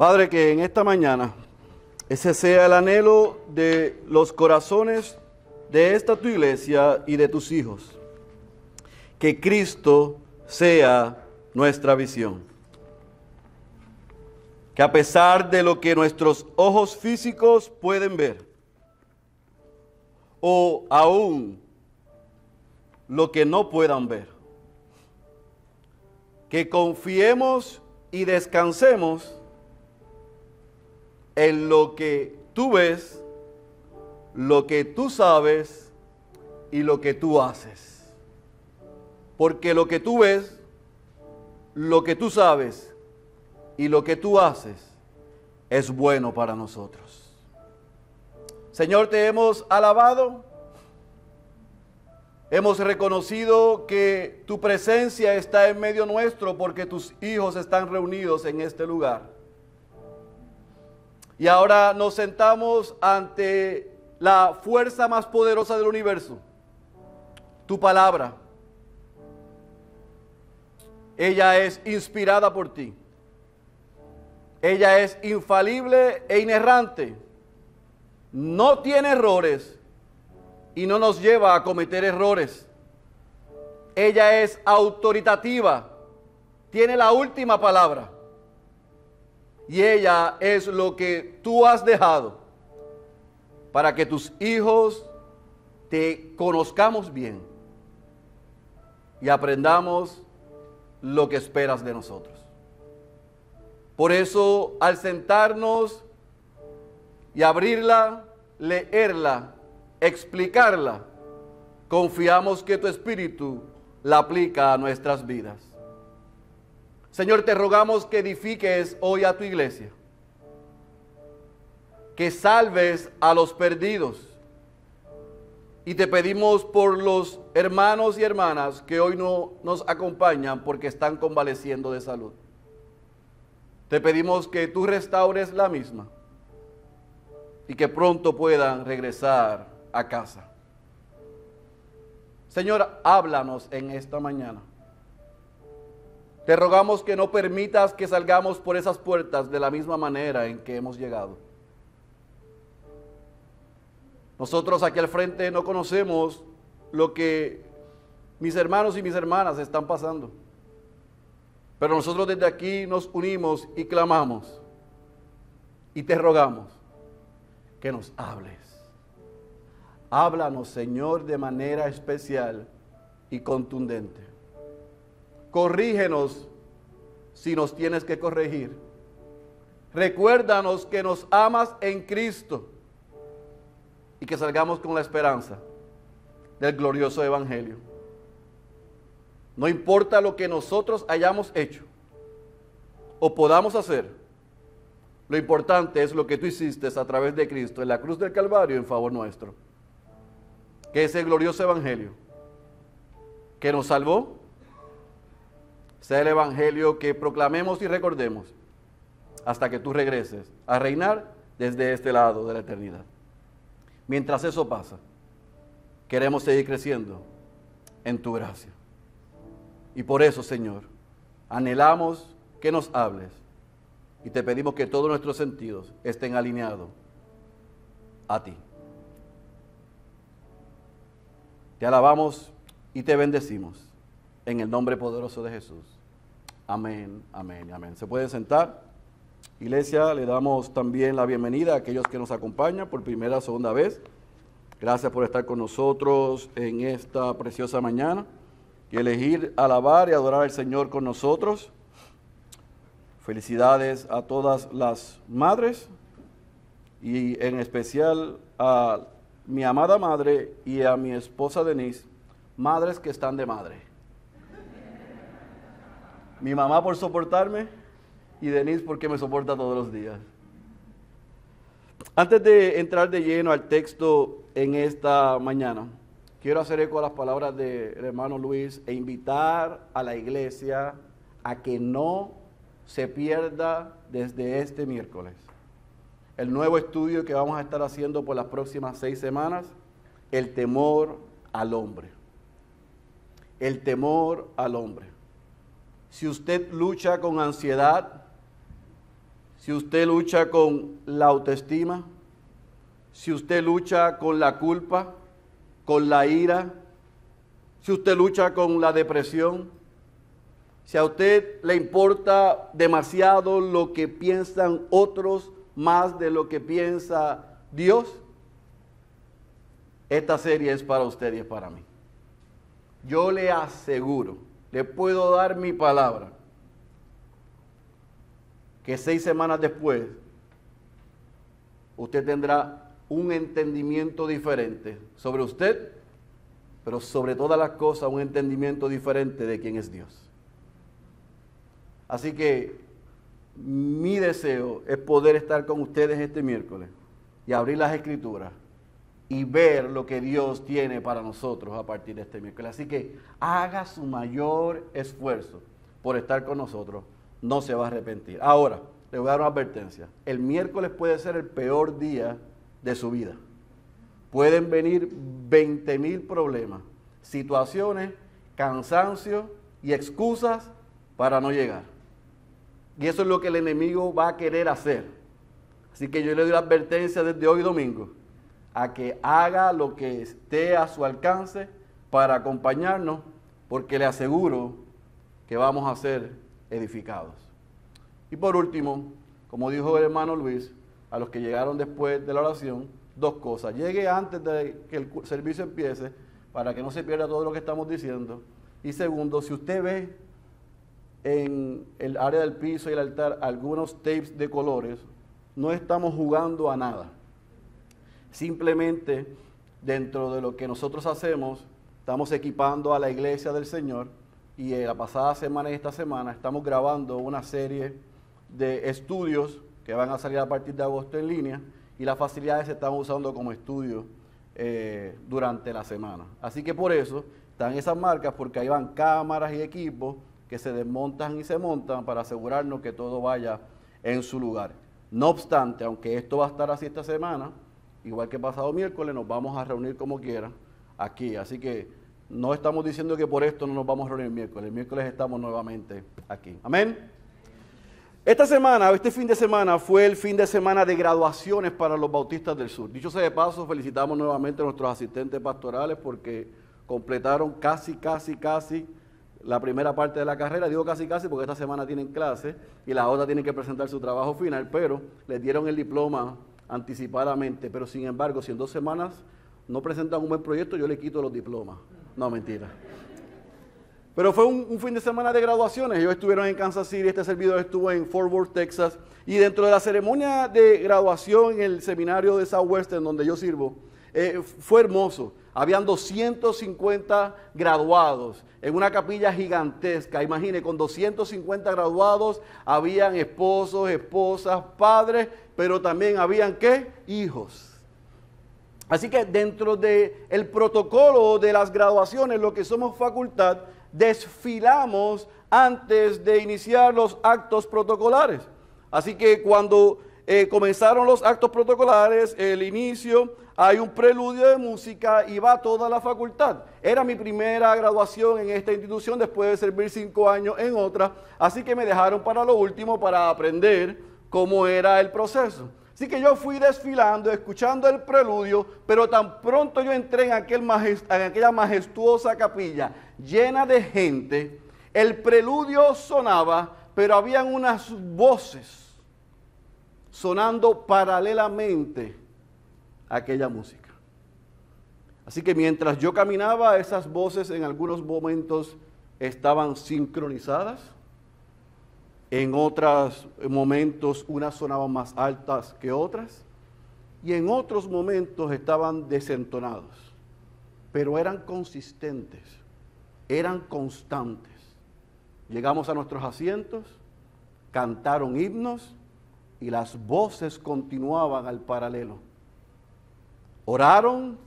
Padre, que en esta mañana ese sea el anhelo de los corazones de esta tu iglesia y de tus hijos. Que Cristo sea nuestra visión. Que a pesar de lo que nuestros ojos físicos pueden ver, o aún lo que no puedan ver, que confiemos y descansemos en lo que tú ves, lo que tú sabes y lo que tú haces. Porque lo que tú ves, lo que tú sabes y lo que tú haces es bueno para nosotros. Señor, te hemos alabado, hemos reconocido que tu presencia está en medio nuestro porque tus hijos están reunidos en este lugar. Y ahora nos sentamos ante la fuerza más poderosa del universo, tu palabra. Ella es inspirada por ti. Ella es infalible e inerrante. No tiene errores y no nos lleva a cometer errores. Ella es autoritativa, tiene la última palabra. Y ella es lo que tú has dejado para que tus hijos te conozcamos bien y aprendamos lo que esperas de nosotros. Por eso, al sentarnos y abrirla, leerla, explicarla, confiamos que tu Espíritu la aplica a nuestras vidas. Señor, te rogamos que edifiques hoy a tu iglesia, que salves a los perdidos, y te pedimos por los hermanos y hermanas que hoy no nos acompañan porque están convaleciendo de salud. Te pedimos que tú restaures la misma y que pronto puedan regresar a casa. Señor, háblanos en esta mañana. Te rogamos que no permitas que salgamos por esas puertas de la misma manera en que hemos llegado. Nosotros aquí al frente no conocemos lo que mis hermanos y mis hermanas están pasando. Pero nosotros desde aquí nos unimos y clamamos y te rogamos que nos hables. Háblanos, Señor, de manera especial y contundente. Corrígenos si nos tienes que corregir. Recuérdanos que nos amas en Cristo y que salgamos con la esperanza del glorioso evangelio. No importa lo que nosotros hayamos hecho o podamos hacer, lo importante es lo que tú hiciste a través de Cristo en la cruz del Calvario en favor nuestro. Que ese glorioso evangelio que nos salvó sea el evangelio que proclamemos y recordemos hasta que tú regreses a reinar desde este lado de la eternidad. Mientras eso pasa, queremos seguir creciendo en tu gracia. Y por eso, Señor, anhelamos que nos hables y te pedimos que todos nuestros sentidos estén alineados a ti. Te alabamos y te bendecimos en el nombre poderoso de Jesús. Amén, amén, amén. ¿Se pueden sentar? Iglesia, le damos también la bienvenida a aquellos que nos acompañan por primera o segunda vez. Gracias por estar con nosotros en esta preciosa mañana y elegir alabar y adorar al Señor con nosotros. Felicidades a todas las madres y en especial a mi amada madre y a mi esposa Denise, madres que están de madre. Mi mamá por soportarme y Denise porque me soporta todos los días. Antes de entrar de lleno al texto en esta mañana, quiero hacer eco a las palabras del hermano Luis e invitar a la iglesia a que no se pierda desde este miércoles el nuevo estudio que vamos a estar haciendo por las próximas 6 semanas, el temor al hombre. El temor al hombre. Si usted lucha con ansiedad, si usted lucha con la autoestima, si usted lucha con la culpa, con la ira, si usted lucha con la depresión, si a usted le importa demasiado lo que piensan otros más de lo que piensa Dios, esta serie es para usted y es para mí. Yo le aseguro, le puedo dar mi palabra, que 6 semanas después usted tendrá un entendimiento diferente sobre usted, pero sobre todas las cosas un entendimiento diferente de quién es Dios. Así que mi deseo es poder estar con ustedes este miércoles y abrir las Escrituras y ver lo que Dios tiene para nosotros a partir de este miércoles. Así que haga su mayor esfuerzo por estar con nosotros, no se va a arrepentir. Ahora, le voy a dar una advertencia. El miércoles puede ser el peor día de su vida. Pueden venir 20,000 problemas, situaciones, cansancio y excusas para no llegar. Y eso es lo que el enemigo va a querer hacer. Así que yo le doy la advertencia desde hoy domingo a que haga lo que esté a su alcance para acompañarnos, porque le aseguro que vamos a ser edificados. Y por último, como dijo el hermano Luis, a los que llegaron después de la oración, 2 cosas. Llegue antes de que el servicio empiece para que no se pierda todo lo que estamos diciendo. Y segundo, si usted ve en el área del piso y el altar algunos tapes de colores, no estamos jugando a nada. Simplemente dentro de lo que nosotros hacemos, estamos equipando a la iglesia del Señor, y la pasada semana y esta semana estamos grabando una serie de estudios que van a salir a partir de agosto en línea, y las facilidades se están usando como estudio durante la semana. Así que por eso están esas marcas, porque ahí van cámaras y equipos que se desmontan y se montan para asegurarnos que todo vaya en su lugar. No obstante, aunque esto va a estar así esta semana, igual que pasado miércoles, nos vamos a reunir como quiera aquí. Así que no estamos diciendo que por esto no nos vamos a reunir el miércoles. El miércoles estamos nuevamente aquí. Amén. Esta semana, este fin de semana, fue el fin de semana de graduaciones para los Bautistas del Sur. Dicho sea de paso, felicitamos nuevamente a nuestros asistentes pastorales porque completaron casi la primera parte de la carrera. Digo casi porque esta semana tienen clase y la otra tienen que presentar su trabajo final, pero les dieron el diploma anticipadamente. Pero sin embargo, si en 2 semanas no presentan un buen proyecto, yo les quito los diplomas. No, mentira. Pero fue un fin de semana de graduaciones. Ellos estuvieron en Kansas City, este servidor estuvo en Fort Worth, Texas, y dentro de la ceremonia de graduación en el seminario de Southwestern, donde yo sirvo, fue hermoso. Habían 250 graduados en una capilla gigantesca. Imagine, con 250 graduados, habían esposos, esposas, padres, pero también habían, ¿qué? Hijos. Así que dentro del protocolo de las graduaciones, lo que somos facultad, desfilamos antes de iniciar los actos protocolares. Así que cuando comenzaron los actos protocolares, el inicio, hay un preludio de música y va toda la facultad. Era mi primera graduación en esta institución después de servir 5 años en otra, así que me dejaron para lo último para aprender cómo era el proceso. Así que yo fui desfilando, escuchando el preludio, pero tan pronto yo entré en aquella majestuosa capilla llena de gente, el preludio sonaba, pero habían unas voces sonando paralelamente a aquella música. Así que mientras yo caminaba, esas voces en algunos momentos estaban sincronizadas. En otros momentos unas sonaban más altas que otras y en otros momentos estaban desentonados, pero eran consistentes, eran constantes. Llegamos a nuestros asientos, cantaron himnos y las voces continuaban al paralelo. Oraron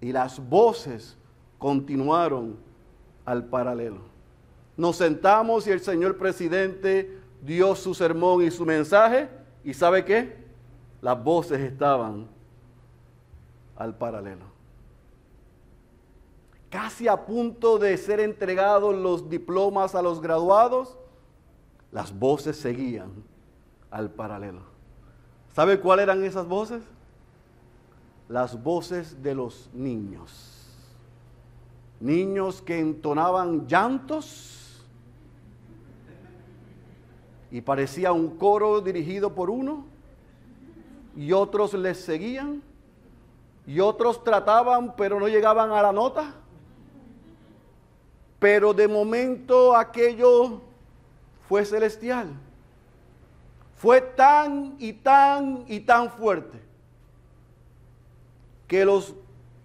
y las voces continuaron al paralelo. Nos sentamos y el señor presidente dio su sermón y su mensaje, y ¿sabe qué? Las voces estaban al paralelo. Casi a punto de ser entregados los diplomas a los graduados, las voces seguían al paralelo. ¿Sabe cuáles eran esas voces? Las voces de los niños. Niños que entonaban llantos y parecía un coro dirigido por uno, y otros les seguían, y otros trataban pero no llegaban a la nota. Pero de momento aquello fue celestial. Fue tan y tan y tan fuerte que los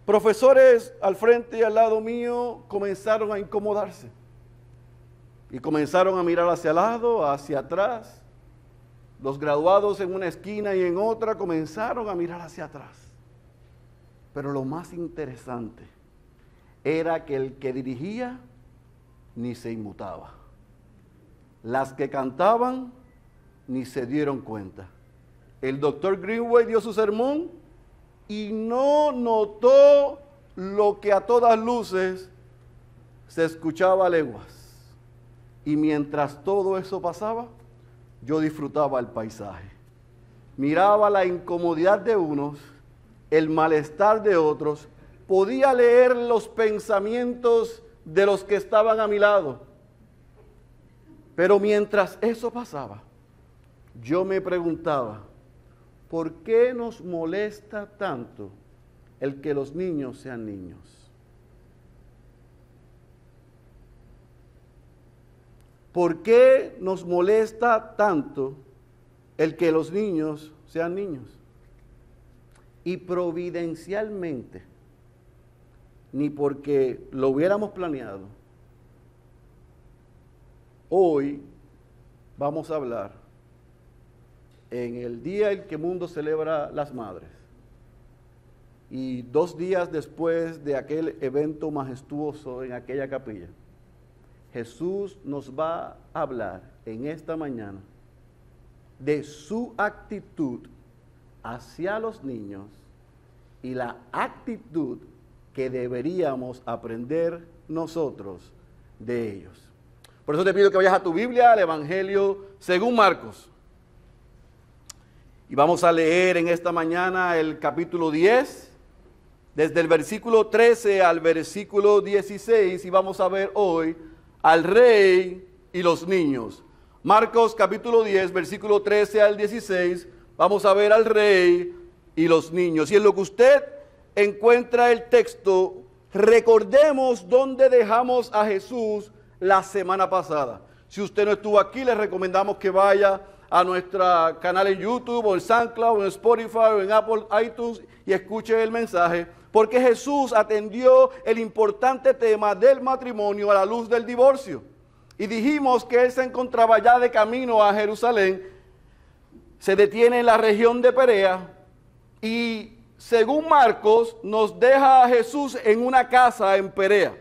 profesores al frente y al lado mío comenzaron a incomodarse. Y comenzaron a mirar hacia el lado, hacia atrás. Los graduados en una esquina y en otra comenzaron a mirar hacia atrás. Pero lo más interesante era que el que dirigía ni se inmutaba. Las que cantaban ni se dieron cuenta. El doctor Greenway dio su sermón y no notó lo que a todas luces se escuchaba a leguas. Y mientras todo eso pasaba, yo disfrutaba el paisaje. Miraba la incomodidad de unos, el malestar de otros, podía leer los pensamientos de los que estaban a mi lado. Pero mientras eso pasaba, yo me preguntaba, ¿por qué nos molesta tanto el que los niños sean niños? ¿Por qué nos molesta tanto el que los niños sean niños? Y providencialmente, ni porque lo hubiéramos planeado, hoy vamos a hablar en el día en que el mundo celebra las madres y 2 días después de aquel evento majestuoso en aquella capilla. Jesús nos va a hablar en esta mañana de su actitud hacia los niños y la actitud que deberíamos aprender nosotros de ellos. Por eso te pido que vayas a tu Biblia, al Evangelio según Marcos. Y vamos a leer en esta mañana el capítulo 10, desde el versículo 13 al versículo 16, y vamos a ver hoy al rey y los niños. Marcos capítulo 10, versículo 13 al 16, vamos a ver al rey y los niños. Y en lo que usted encuentra el texto, recordemos dónde dejamos a Jesús la semana pasada. Si usted no estuvo aquí, le recomendamos que vaya a nuestro canal en YouTube, o en SoundCloud, o en Spotify, o en Apple iTunes, y escuche el mensaje, porque Jesús atendió el importante tema del matrimonio a la luz del divorcio. Y dijimos que Él se encontraba ya de camino a Jerusalén, se detiene en la región de Perea, y según Marcos, nos deja a Jesús en una casa en Perea.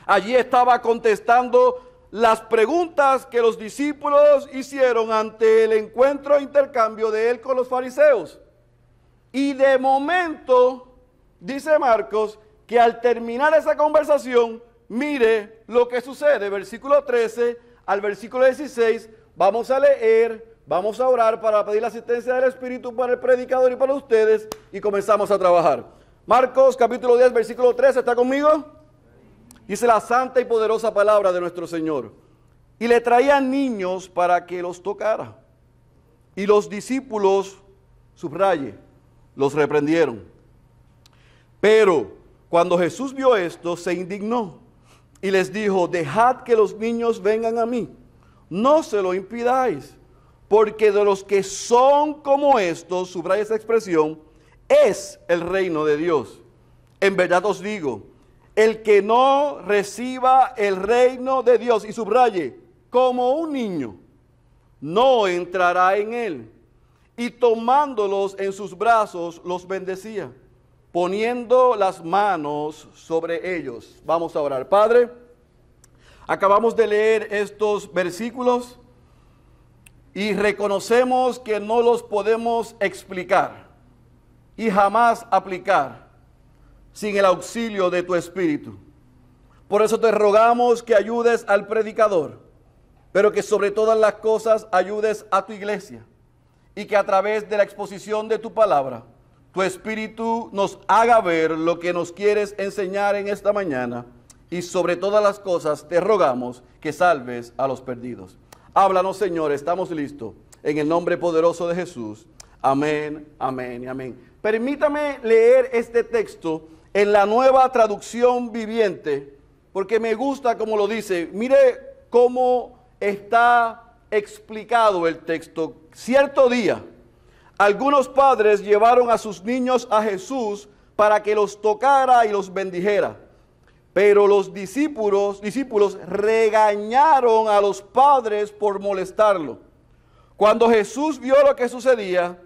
Allí estaba contestando las preguntas que los discípulos hicieron ante el encuentro e intercambio de Él con los fariseos. Y de momento, dice Marcos, que al terminar esa conversación, mire lo que sucede. Versículo 13 al versículo 16, vamos a leer, vamos a orar para pedir la asistencia del Espíritu para el predicador y para ustedes, y comenzamos a trabajar. Marcos capítulo 10, versículo 13, ¿está conmigo? Dice la santa y poderosa palabra de nuestro Señor. Y le traían niños para que los tocara. Y los discípulos, subraye, los reprendieron. Pero cuando Jesús vio esto, se indignó y les dijo: dejad que los niños vengan a mí, no se lo impidáis, porque de los que son como estos, subraya esa expresión, es el reino de Dios. En verdad os digo, el que no reciba el reino de Dios, y subraye, como un niño, no entrará en él. Y tomándolos en sus brazos, los bendecía, poniendo las manos sobre ellos. Vamos a orar. Padre, acabamos de leer estos versículos y reconocemos que no los podemos explicar y jamás aplicar sin el auxilio de tu Espíritu. Por eso te rogamos que ayudes al predicador pero que sobre todas las cosas ayudes a tu iglesia y que a través de la exposición de tu palabra, tu Espíritu nos haga ver lo que nos quieres enseñar en esta mañana, y sobre todas las cosas te rogamos que salves a los perdidos. Háblanos, Señor, estamos listos. En el nombre poderoso de Jesús. Amén, amén y amén. Permítame leer este texto en la Nueva Traducción Viviente, porque me gusta como lo dice. Mire cómo está explicado el texto. Cierto día, algunos padres llevaron a sus niños a Jesús para que los tocara y los bendijera. Pero los discípulos regañaron a los padres por molestarlo. Cuando Jesús vio lo que sucedía,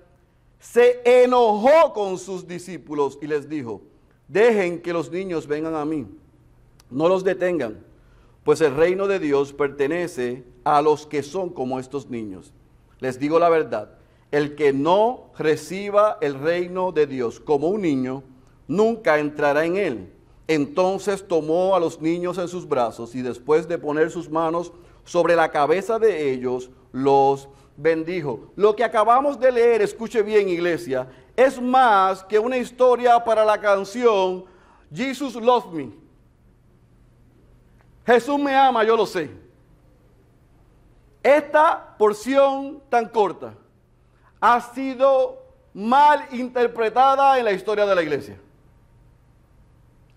se enojó con sus discípulos y les dijo: dejen que los niños vengan a mí, no los detengan, pues el reino de Dios pertenece a los que son como estos niños. Les digo la verdad, el que no reciba el reino de Dios como un niño, nunca entrará en él. Entonces tomó a los niños en sus brazos y después de poner sus manos sobre la cabeza de ellos, los bendijo. Lo que acabamos de leer, escuche bien, iglesia, es más que una historia para la canción Jesus Loves Me. Jesús me ama, yo lo sé. Esta porción tan corta ha sido mal interpretada en la historia de la iglesia.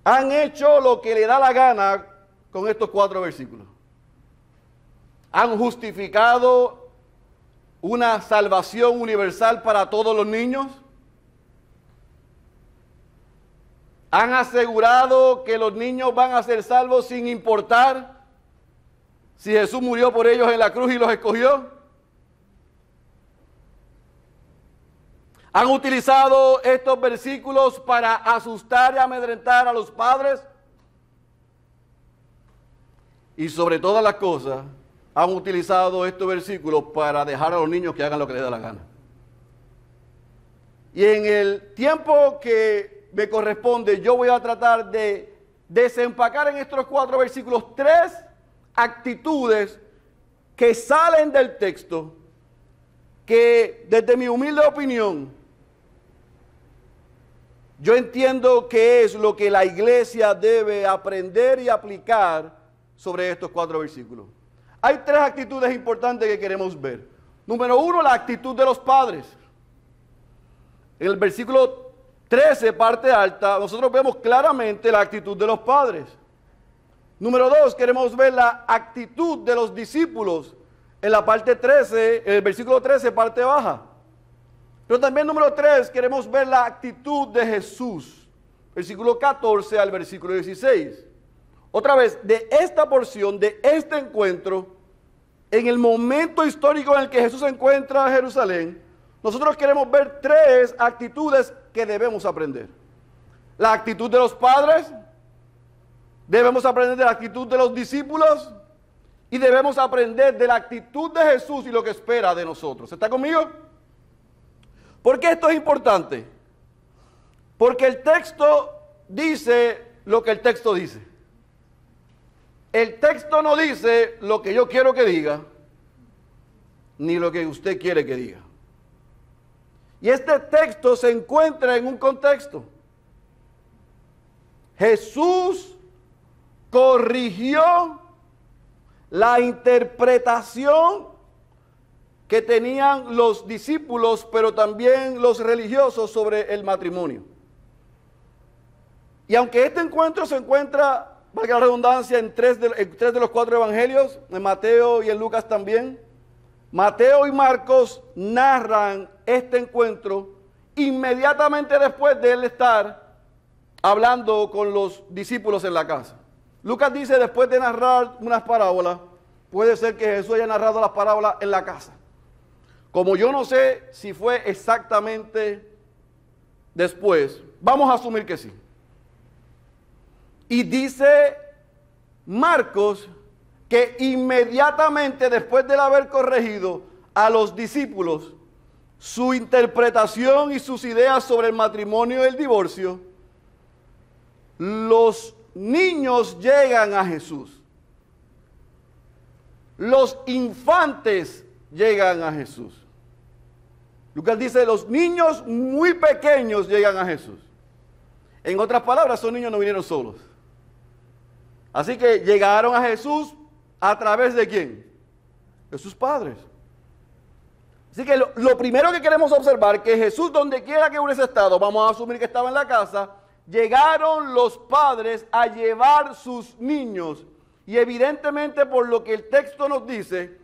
Han hecho lo que le da la gana con estos 4 versículos. Han justificado una salvación universal para todos los niños. Han asegurado que los niños van a ser salvos sin importar si Jesús murió por ellos en la cruz y los escogió. Han utilizado estos versículos para asustar y amedrentar a los padres. Y sobre todas las cosas, han utilizado estos versículos para dejar a los niños que hagan lo que les da la gana. Y en el tiempo que me corresponde, yo voy a tratar de desempacar en estos 4 versículos 3 actitudes que salen del texto, que desde mi humilde opinión, yo entiendo que es lo que la iglesia debe aprender y aplicar sobre estos 4 versículos. Hay 3 actitudes importantes que queremos ver. Número 1, la actitud de los padres. En el versículo 13, parte alta, nosotros vemos claramente la actitud de los padres. Número 2, queremos ver la actitud de los discípulos. En la parte 13, en el versículo 13, parte baja. Pero también número 3, queremos ver la actitud de Jesús. Versículo 14 al versículo 16. Otra vez, de esta porción, de este encuentro, en el momento histórico en el que Jesús se encuentra en Jerusalén, nosotros queremos ver 3 actitudes que debemos aprender. La actitud de los padres, debemos aprender de la actitud de los discípulos y debemos aprender de la actitud de Jesús y lo que espera de nosotros. ¿Está conmigo? ¿Por qué esto es importante? Porque el texto dice lo que el texto dice. El texto no dice lo que yo quiero que diga, ni lo que usted quiere que diga. Y este texto se encuentra en un contexto. Jesús corrigió la interpretación que tenían los discípulos, pero también los religiosos sobre el matrimonio. Y aunque este encuentro se encuentra, valga la redundancia, en tres de los 4 evangelios, en Mateo y en Lucas también, Mateo y Marcos narran este encuentro inmediatamente después de él estar hablando con los discípulos en la casa. Lucas dice, después de narrar unas parábolas, puede ser que Jesús haya narrado las parábolas en la casa. Como yo no sé si fue exactamente después, vamos a asumir que sí. Y dice Marcos que inmediatamente después de haber corregido a los discípulos su interpretación y sus ideas sobre el matrimonio y el divorcio, los niños llegan a Jesús. los infantes llegan a Jesús. Lucas dice, los niños muy pequeños llegan a Jesús. En otras palabras, esos niños no vinieron solos. Así que llegaron a Jesús a través de ¿quién? De sus padres. Así que lo primero que queremos observar, que Jesús, donde quiera que hubiese estado, vamos a asumir que estaba en la casa, llegaron los padres a llevar sus niños. Y evidentemente, por lo que el texto nos dice,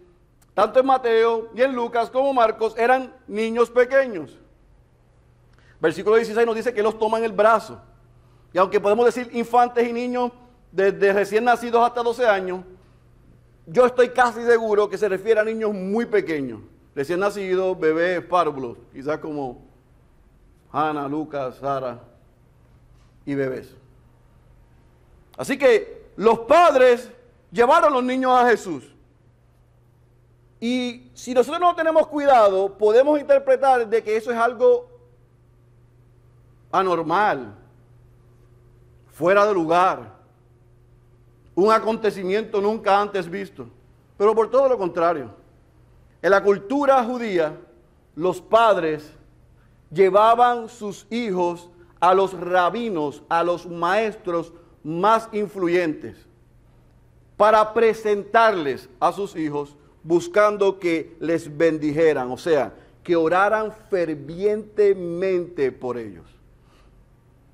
tanto en Mateo y en Lucas como Marcos, eran niños pequeños. Versículo 16 nos dice que los toman el brazo. Y aunque podemos decir infantes y niños desde recién nacidos hasta 12 años, yo estoy casi seguro que se refiere a niños muy pequeños. Recién nacidos, bebés, párvulos, quizás como Hannah, Lucas, Sara y bebés. Así que los padres llevaron a los niños a Jesús. Y si nosotros no tenemos cuidado, podemos interpretar de que eso es algo anormal, fuera de lugar, un acontecimiento nunca antes visto. Pero por todo lo contrario, en la cultura judía, los padres llevaban sus hijos a los rabinos, a los maestros más influyentes, para presentarles a sus hijos, buscando que les bendijeran, o sea, que oraran fervientemente por ellos.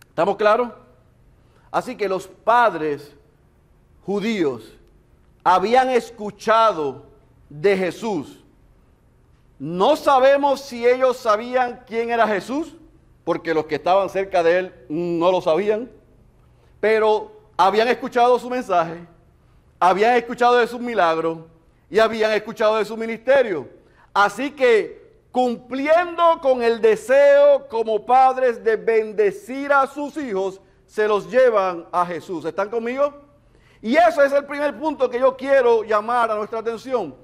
¿Estamos claros? Así que los padres judíos habían escuchado de Jesús. No sabemos si ellos sabían quién era Jesús, porque los que estaban cerca de él no lo sabían, pero habían escuchado su mensaje, habían escuchado de sus milagros y habían escuchado de su ministerio. Así que, cumpliendo con el deseo como padres de bendecir a sus hijos, se los llevan a Jesús. ¿Están conmigo? Y eso es el primer punto que yo quiero llamar a nuestra atención.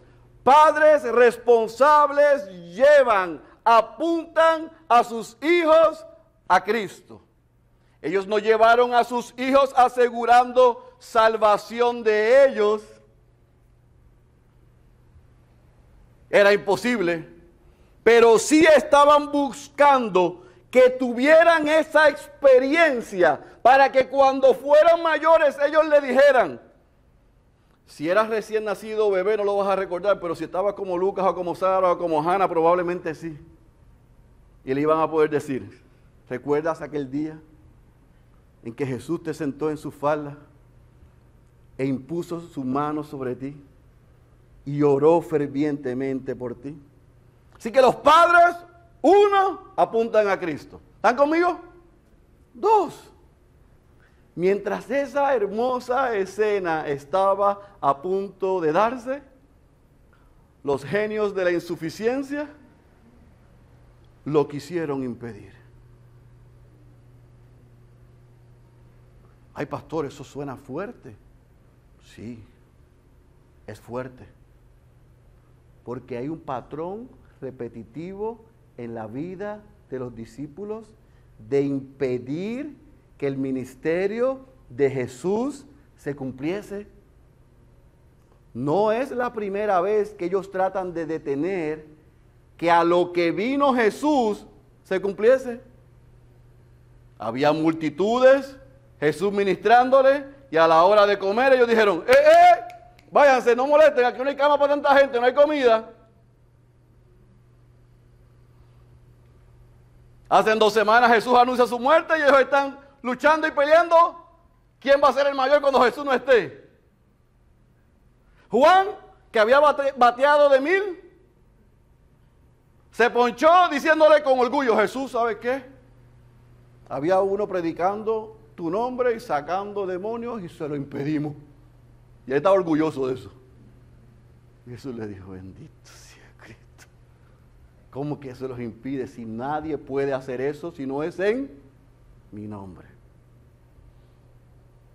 Padres responsables llevan, apuntan a sus hijos a Cristo. Ellos no llevaron a sus hijos asegurando salvación de ellos. Era imposible. Pero sí estaban buscando que tuvieran esa experiencia para que cuando fueran mayores ellos le dijeran, si eras recién nacido bebé no lo vas a recordar, pero si estabas como Lucas o como Sara o como Hannah probablemente sí. Y le iban a poder decir, ¿recuerdas aquel día en que Jesús te sentó en su falda e impuso su mano sobre ti y oró fervientemente por ti? Así que los padres, uno, apuntan a Cristo. ¿Están conmigo? Dos. Mientras esa hermosa escena estaba a punto de darse, los genios de la insuficiencia lo quisieron impedir. Ay, pastor, eso suena fuerte. Sí, es fuerte. Porque hay un patrón repetitivo en la vida de los discípulos de impedir que el ministerio de Jesús se cumpliese. No es la primera vez que ellos tratan de detener que a lo que vino Jesús se cumpliese. Había multitudes, Jesús ministrándole, y a la hora de comer ellos dijeron, váyanse, no molesten, aquí no hay cama para tanta gente, no hay comida. Hace 2 semanas Jesús anuncia su muerte y ellos están luchando y peleando. ¿Quién va a ser el mayor cuando Jesús no esté? Juan, que había bateado de 1000, se ponchó diciéndole con orgullo, Jesús, ¿sabe qué? Había uno predicando tu nombre y sacando demonios y se lo impedimos. Y él estaba orgulloso de eso. Y Jesús le dijo, bendito sea Cristo. ¿Cómo que eso los impide si nadie puede hacer eso si no es en mi nombre?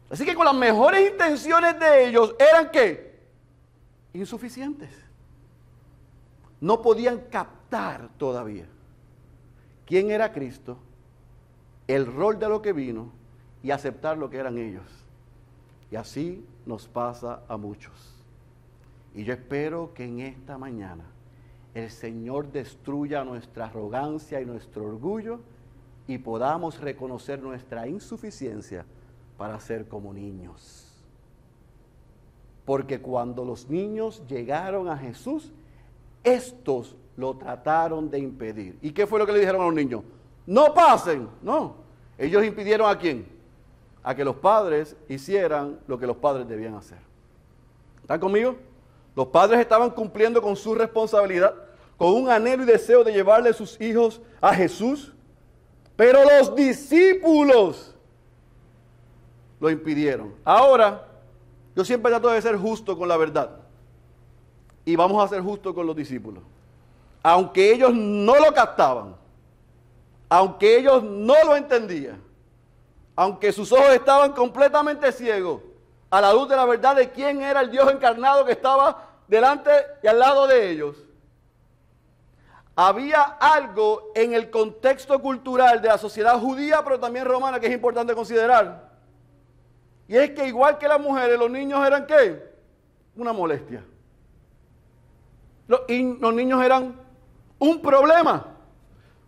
Así que con las mejores intenciones de ellos eran ¿qué? Insuficientes. No podían captar todavía quién era Cristo, el rol de lo que vino y aceptar lo que eran ellos. Y así nos pasa a muchos. Y yo espero que en esta mañana el Señor destruya nuestra arrogancia y nuestro orgullo y podamos reconocer nuestra insuficiencia para ser como niños. Porque cuando los niños llegaron a Jesús, estos lo trataron de impedir. ¿Y qué fue lo que le dijeron a los niños? No pasen. No, ellos impidieron ¿a quién? A que los padres hicieran lo que los padres debían hacer. ¿Están conmigo? Los padres estaban cumpliendo con su responsabilidad, con un anhelo y deseo de llevarle a sus hijos a Jesús, pero los discípulos lo impidieron. Ahora, yo siempre trato de ser justo con la verdad, y vamos a ser justos con los discípulos. Aunque ellos no lo captaban, aunque ellos no lo entendían, aunque sus ojos estaban completamente ciegos a la luz de la verdad de quién era el Dios encarnado que estaba delante y al lado de ellos, había algo en el contexto cultural de la sociedad judía, pero también romana, que es importante considerar. Y es que igual que las mujeres, los niños eran ¿qué? Una molestia. Los niños eran un problema.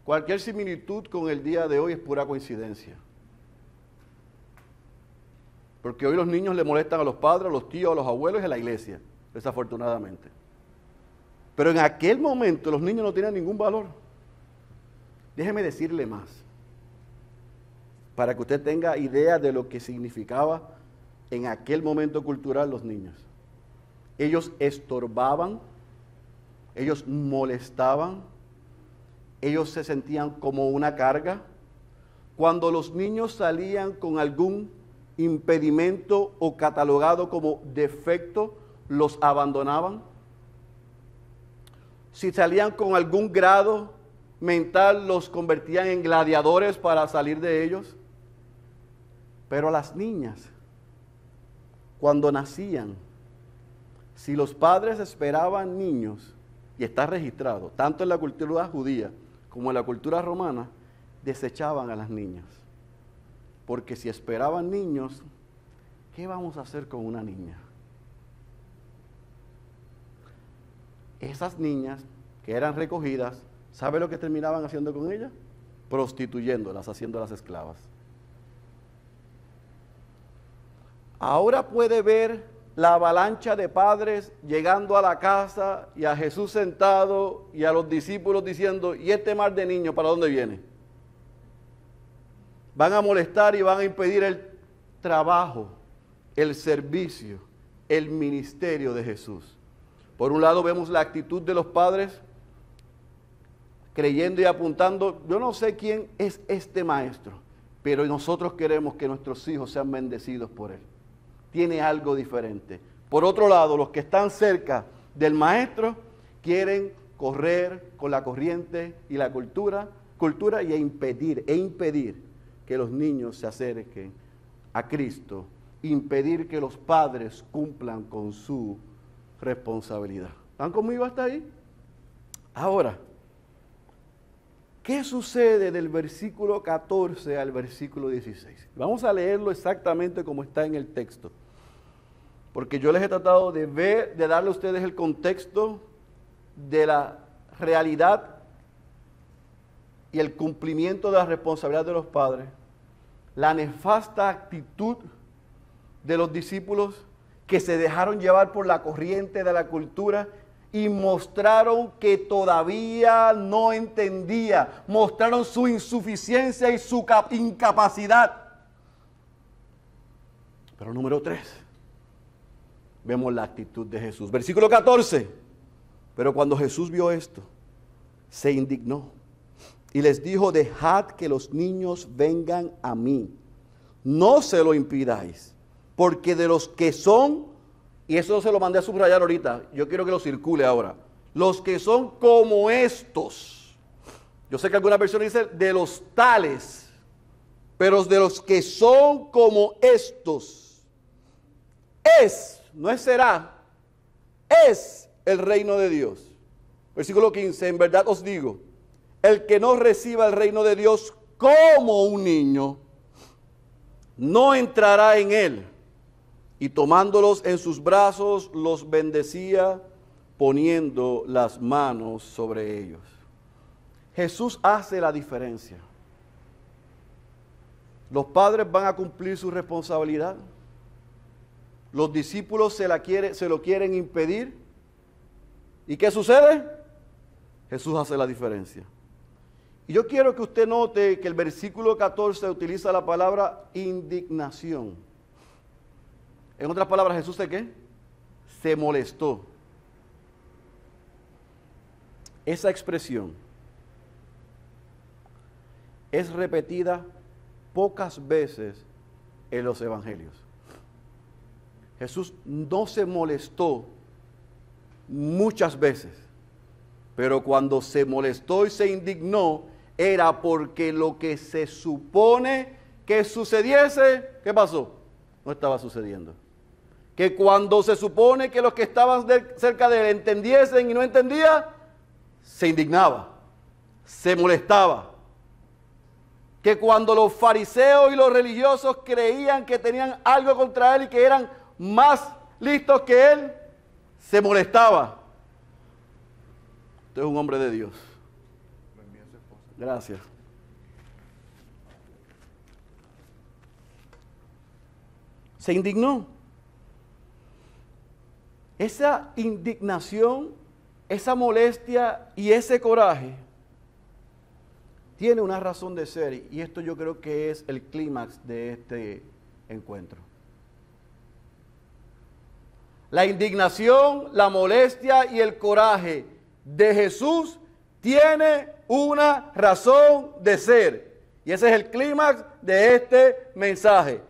Cualquier similitud con el día de hoy es pura coincidencia. Porque hoy los niños le molestan a los padres, a los tíos, a los abuelos y a la iglesia, desafortunadamente. Pero en aquel momento los niños no tenían ningún valor. Déjeme decirle más, para que usted tenga idea de lo que significaba en aquel momento cultural los niños. Ellos estorbaban, ellos molestaban, ellos se sentían como una carga. Cuando los niños salían con algún impedimento o catalogado como defecto, los abandonaban. Si salían con algún grado mental, los convertían en gladiadores para salir de ellos. Pero las niñas, cuando nacían, si los padres esperaban niños, y está registrado, tanto en la cultura judía como en la cultura romana, desechaban a las niñas. Porque si esperaban niños, ¿qué vamos a hacer con una niña? Esas niñas que eran recogidas, ¿sabe lo que terminaban haciendo con ellas? Prostituyéndolas, haciéndolas esclavas. Ahora puede ver la avalancha de padres llegando a la casa y a Jesús sentado y a los discípulos diciendo, ¿y este mar de niños para dónde viene? Van a molestar y van a impedir el trabajo, el servicio, el ministerio de Jesús. Por un lado vemos la actitud de los padres creyendo y apuntando, yo no sé quién es este maestro, pero nosotros queremos que nuestros hijos sean bendecidos por él. Tiene algo diferente. Por otro lado, los que están cerca del maestro quieren correr con la corriente y la cultura y impedir que los niños se acerquen a Cristo, impedir que los padres cumplan con su responsabilidad. ¿Están conmigo hasta ahí? Ahora, ¿qué sucede del versículo 14 al versículo 16? Vamos a leerlo exactamente como está en el texto, porque yo les he tratado de darle a ustedes el contexto de la realidad y el cumplimiento de la responsabilidad de los padres, la nefasta actitud de los discípulos que se dejaron llevar por la corriente de la cultura y mostraron que todavía no entendía, mostraron su insuficiencia y su incapacidad. Pero número 3, vemos la actitud de Jesús. Versículo 14, pero cuando Jesús vio esto, se indignó y les dijo, dejad que los niños vengan a mí, no se lo impidáis, porque de los que son, y eso se lo mandé a subrayar ahorita, yo quiero que lo circule ahora, los que son como estos, yo sé que alguna versión dice de los tales, pero de los que son como estos, no es será, es el reino de Dios. Versículo 15, en verdad os digo, el que no reciba el reino de Dios como un niño, no entrará en él. y tomándolos en sus brazos, los bendecía poniendo las manos sobre ellos. Jesús hace la diferencia. Los padres van a cumplir su responsabilidad. Los discípulos se lo quieren impedir. ¿Y qué sucede? Jesús hace la diferencia. Y yo quiero que usted note que el versículo 14 utiliza la palabra indignación. En otras palabras, ¿Jesús de qué? Se molestó. Esa expresión es repetida pocas veces en los evangelios. Jesús no se molestó muchas veces, pero cuando se molestó y se indignó, era porque lo que se supone que sucediese, ¿qué pasó? No estaba sucediendo. Que cuando se supone que los que estaban cerca de él entendiesen y no entendía, se indignaba, se molestaba. Que cuando los fariseos y los religiosos creían que tenían algo contra él y que eran más listos que él, se molestaba. Usted es un hombre de Dios. Gracias. Se indignó. Esa indignación, esa molestia y ese coraje tiene una razón de ser, y esto yo creo que es el clímax de este encuentro. La indignación, la molestia y el coraje de Jesús tiene una razón de ser. Y ese es el clímax de este mensaje.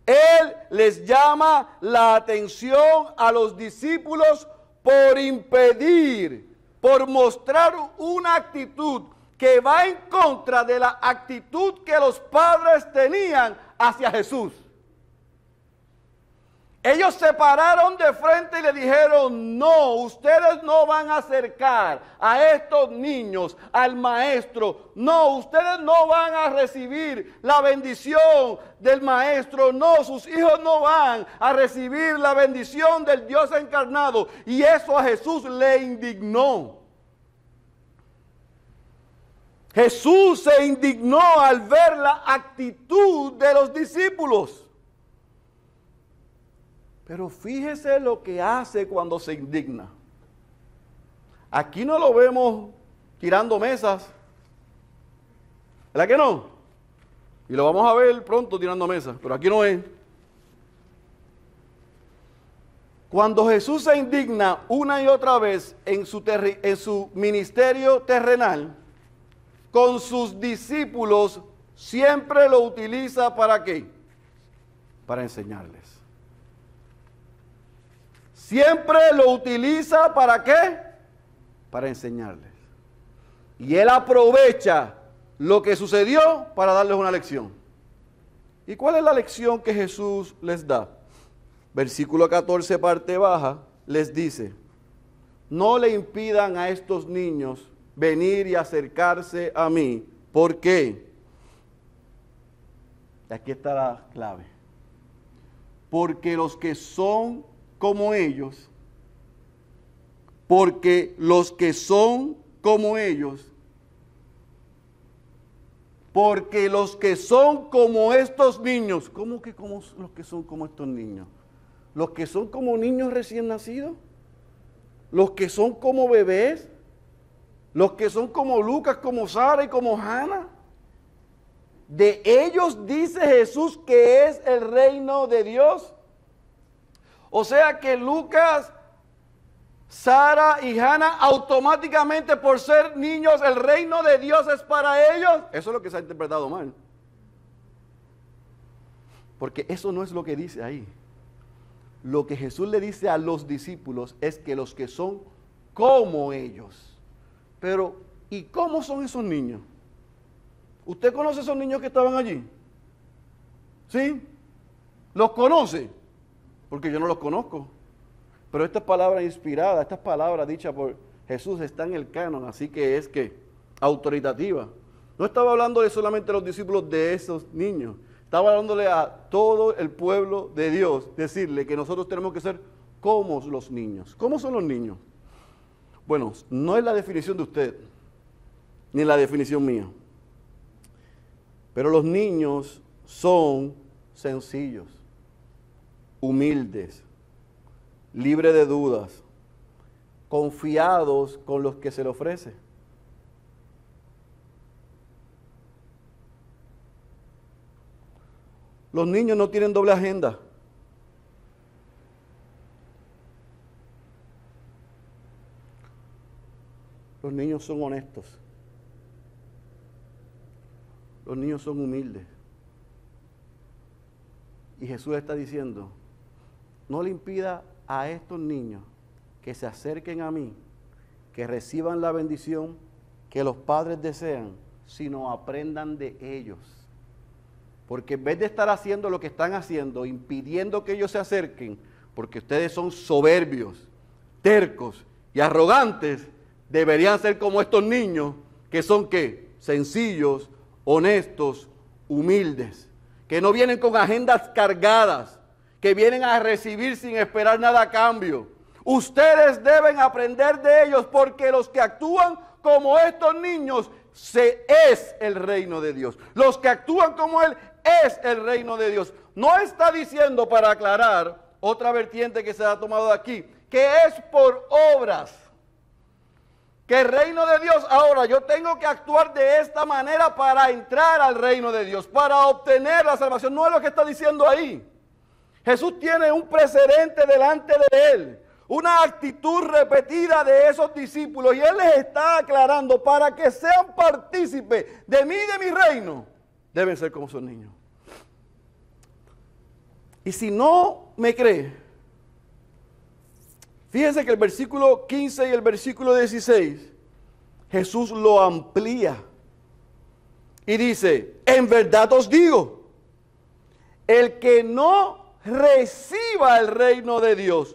Él les llama la atención a los discípulos por impedir, por mostrar una actitud que va en contra de la actitud que los padres tenían hacia Jesús. Ellos se pararon de frente y le dijeron: no, ustedes no van a acercar a estos niños al maestro. No, ustedes no van a recibir la bendición del maestro. No, sus hijos no van a recibir la bendición del Dios encarnado. Y eso a Jesús le indignó. Jesús se indignó al ver la actitud de los discípulos. Pero fíjese lo que hace cuando se indigna. Aquí no lo vemos tirando mesas. ¿Verdad que no? Y lo vamos a ver pronto tirando mesas, pero aquí no es. Cuando Jesús se indigna una y otra vez en su ministerio terrenal, con sus discípulos, siempre lo utiliza ¿para qué? Para enseñarles. Siempre lo utiliza ¿para qué? Para enseñarles. Y él aprovecha lo que sucedió para darles una lección. ¿Y cuál es la lección que Jesús les da? Versículo 14, parte baja, les dice: no le impidan a estos niños venir y acercarse a mí. ¿Por qué? Aquí está la clave. Porque los que son como ellos, porque los que son como ellos, porque los que son como estos niños, ¿cómo que como los que son como estos niños? Los que son como niños recién nacidos, los que son como bebés, los que son como Lucas, como Sara y como Hannah. De ellos dice Jesús que es el reino de Dios. O sea que Lucas, Sara y Hannah automáticamente, por ser niños, el reino de Dios es para ellos. Eso es lo que se ha interpretado mal. Porque eso no es lo que dice ahí. Lo que Jesús le dice a los discípulos es que los que son como ellos. Pero, ¿y cómo son esos niños? ¿Usted conoce esos niños que estaban allí? ¿Sí? ¿Los conoce? Porque yo no los conozco. Pero estas palabras inspiradas, estas palabras dichas por Jesús están en el canon, así que es que autoritativa. No estaba hablando de solamente los discípulos de esos niños, Estaba hablándole a todo el pueblo de Dios, decirle que nosotros tenemos que ser como los niños. ¿Cómo son los niños? Bueno, no es la definición de usted, ni la definición mía. Pero los niños son sencillos, humildes, libres de dudas, confiados con los que se le ofrece. Los niños no tienen doble agenda. Los niños son honestos. Los niños son humildes. Y Jesús está diciendo, no le impida a estos niños que se acerquen a mí, que reciban la bendición que los padres desean, sino aprendan de ellos. Porque en vez de estar haciendo lo que están haciendo, impidiendo que ellos se acerquen, porque ustedes son soberbios, tercos y arrogantes, deberían ser como estos niños, que son ¿qué? Sencillos, honestos, humildes, que no vienen con agendas cargadas, que vienen a recibir sin esperar nada a cambio. Ustedes deben aprender de ellos, porque los que actúan como estos niños es el reino de Dios. Los que actúan como Él es el reino de Dios. No está diciendo, para aclarar, otra vertiente que se ha tomado aquí, que es por obras. Que el reino de Dios, ahora yo tengo que actuar de esta manera para entrar al reino de Dios, para obtener la salvación. No es lo que está diciendo ahí. Jesús tiene un precedente delante de Él, una actitud repetida de esos discípulos, y Él les está aclarando, para que sean partícipes de mí y de mi reino, deben ser como sus niños. Y si no me cree, fíjense que el versículo 15 y el versículo 16, Jesús lo amplía y dice, en verdad os digo, el que no reciba el reino de Dios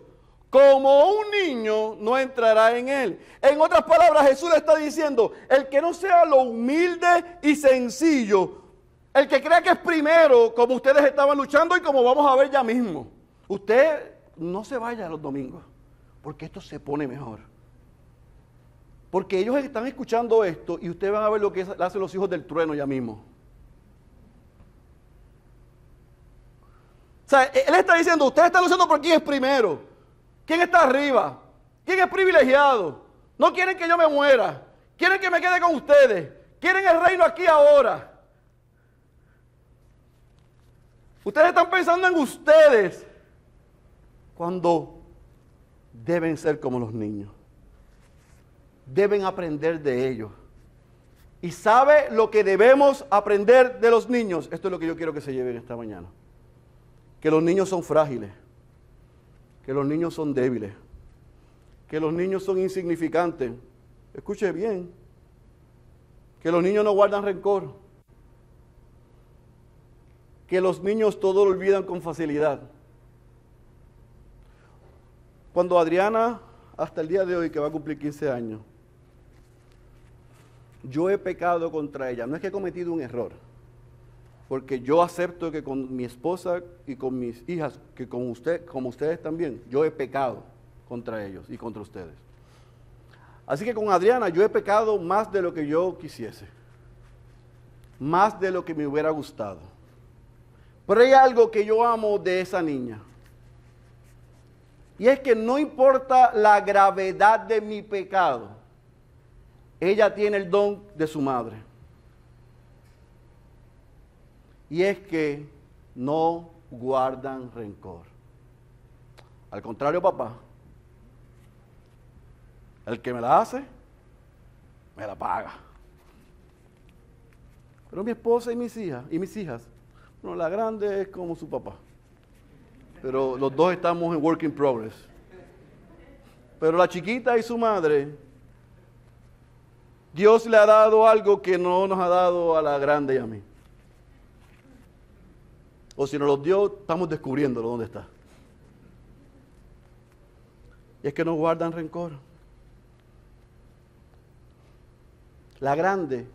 como un niño, no entrará en él. En otras palabras, Jesús le está diciendo, el que no sea lo humilde y sencillo, el que crea que es primero, como ustedes estaban luchando y como vamos a ver ya mismo. Usted no se vaya los domingos, porque esto se pone mejor. Porque ellos están escuchando esto y ustedes van a ver lo que hacen los hijos del trueno ya mismo. O sea, Él está diciendo, ustedes están luchando por quién es primero, quién está arriba, quién es privilegiado. No quieren que yo me muera, quieren que me quede con ustedes, quieren el reino aquí ahora. Ustedes están pensando en ustedes cuando deben ser como los niños. Deben aprender de ellos. ¿Y sabe lo que debemos aprender de los niños? Esto es lo que yo quiero que se lleven esta mañana. Que los niños son frágiles, que los niños son débiles, que los niños son insignificantes. Escuche bien, que los niños no guardan rencor, que los niños todo lo olvidan con facilidad. Cuando Adriana, hasta el día de hoy, que va a cumplir 15 años, yo he pecado contra ella. No es que he cometido un error, porque yo acepto que con mi esposa y con mis hijas, que con usted, como ustedes también, yo he pecado contra ellos y contra ustedes. Así que con Adriana yo he pecado más de lo que yo quisiese, más de lo que me hubiera gustado. Pero hay algo que yo amo de esa niña, y es que no importa la gravedad de mi pecado, ella tiene el don de su madre. Y es que no guardan rencor. Al contrario, papá, el que me la hace, me la paga. Pero mi esposa y mis hijas, bueno, la grande es como su papá, pero los dos estamos en work in progress. Pero la chiquita y su madre, Dios le ha dado algo que no nos ha dado a la grande y a mí. O si nos lo dio, estamos descubriéndolo dónde está. Y es que no guardan rencor. La grande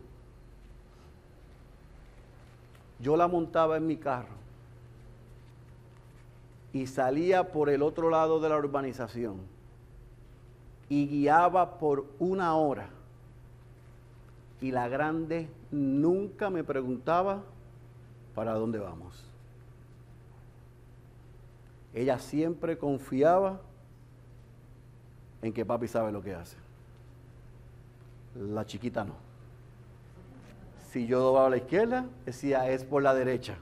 yo la montaba en mi carro y salía por el otro lado de la urbanización y guiaba por 1 hora. Y la grande nunca me preguntaba para dónde vamos. Ella siempre confiaba en que papi sabe lo que hace. La chiquita no. Si yo doblaba a la izquierda, decía, es por la derecha.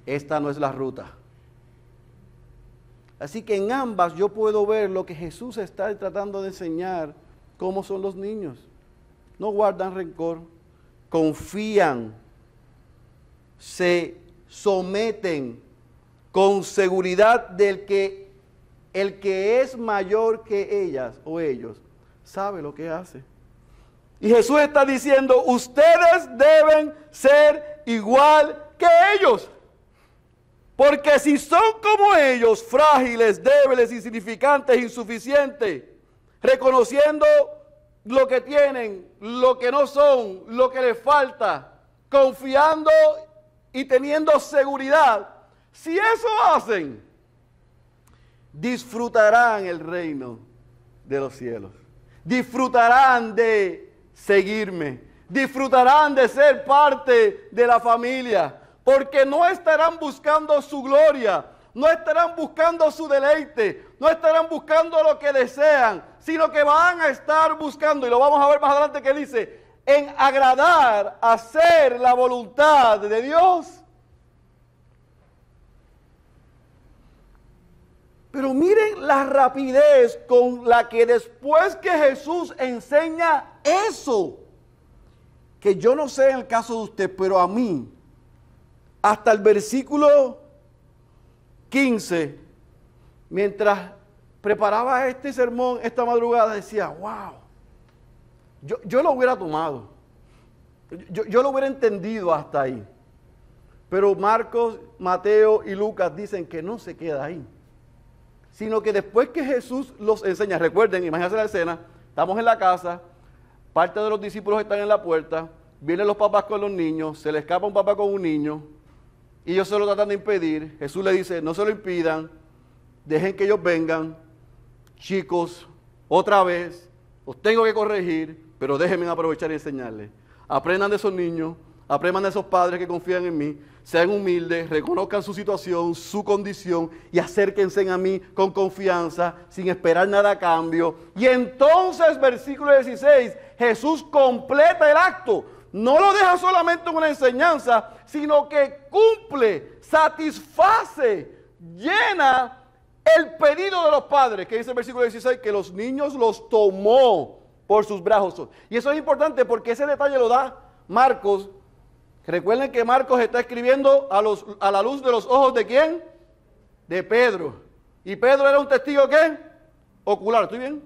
Esta no es la ruta. Así que en ambas yo puedo ver lo que Jesús está tratando de enseñar, cómo son los niños. No guardan rencor, confían, se someten con seguridad del que el que es mayor que ellas o ellos sabe lo que hace. Y Jesús está diciendo, ustedes deben ser igual que ellos. Porque si son como ellos, frágiles, débiles, insignificantes, insuficientes, reconociendo lo que tienen, lo que no son, lo que les falta, confiando y teniendo seguridad, si eso hacen, disfrutarán el reino de los cielos. Disfrutarán de seguirme. Disfrutarán de ser parte de la familia. Porque no estarán buscando su gloria, no estarán buscando su deleite, no estarán buscando lo que desean, sino que van a estar buscando, y lo vamos a ver más adelante que dice, en agradar, hacer la voluntad de Dios. Pero miren la rapidez con la que después que Jesús enseña eso, que yo no sé en el caso de usted, pero a mí, hasta el versículo 15, mientras preparaba este sermón esta madrugada, decía, wow, yo lo hubiera tomado, yo lo hubiera entendido hasta ahí. Pero Marcos, Mateo y Lucas dicen que no se queda ahí, sino que después que Jesús los enseña, recuerden, imagínense la escena, estamos en la casa, parte de los discípulos están en la puerta, vienen los papás con los niños, se le escapa un papá con un niño, y ellos se lo tratan de impedir. Jesús le dice, no se lo impidan, dejen que ellos vengan. Chicos, otra vez, os tengo que corregir, pero déjenme aprovechar y enseñarles. Aprendan de esos niños, aprendan de esos padres que confían en mí, sean humildes, reconozcan su situación, su condición y acérquense a mí con confianza, sin esperar nada a cambio. Y entonces, versículo 16, Jesús completa el acto. No lo deja solamente en una enseñanza, sino que cumple, satisface, llena el pedido de los padres, que dice el versículo 16, que los niños los tomó por sus brazos. Y eso es importante porque ese detalle lo da Marcos. Recuerden que Marcos está escribiendo a la luz de los ojos ¿de quién? De Pedro. Y Pedro era un testigo ¿qué? Ocular. ¿Estoy bien?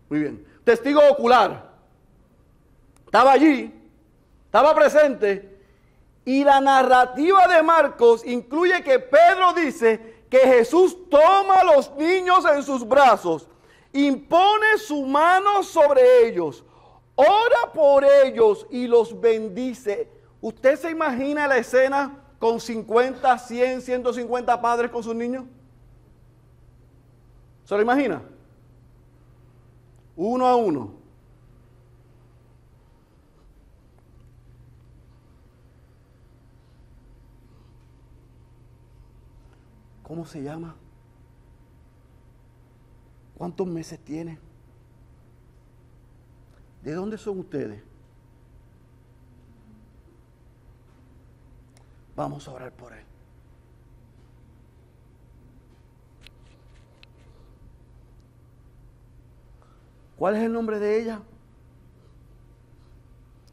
Muy bien. Testigo ocular. Estaba allí. Estaba presente, y la narrativa de Marcos incluye que Pedro dice que Jesús toma a los niños en sus brazos, impone su mano sobre ellos, ora por ellos y los bendice. ¿Usted se imagina la escena con 50, 100, 150 padres con sus niños? ¿Se lo imagina? Uno a uno. ¿Cómo se llama? ¿Cuántos meses tiene? ¿De dónde son ustedes? Vamos a orar por él. ¿Cuál es el nombre de ella?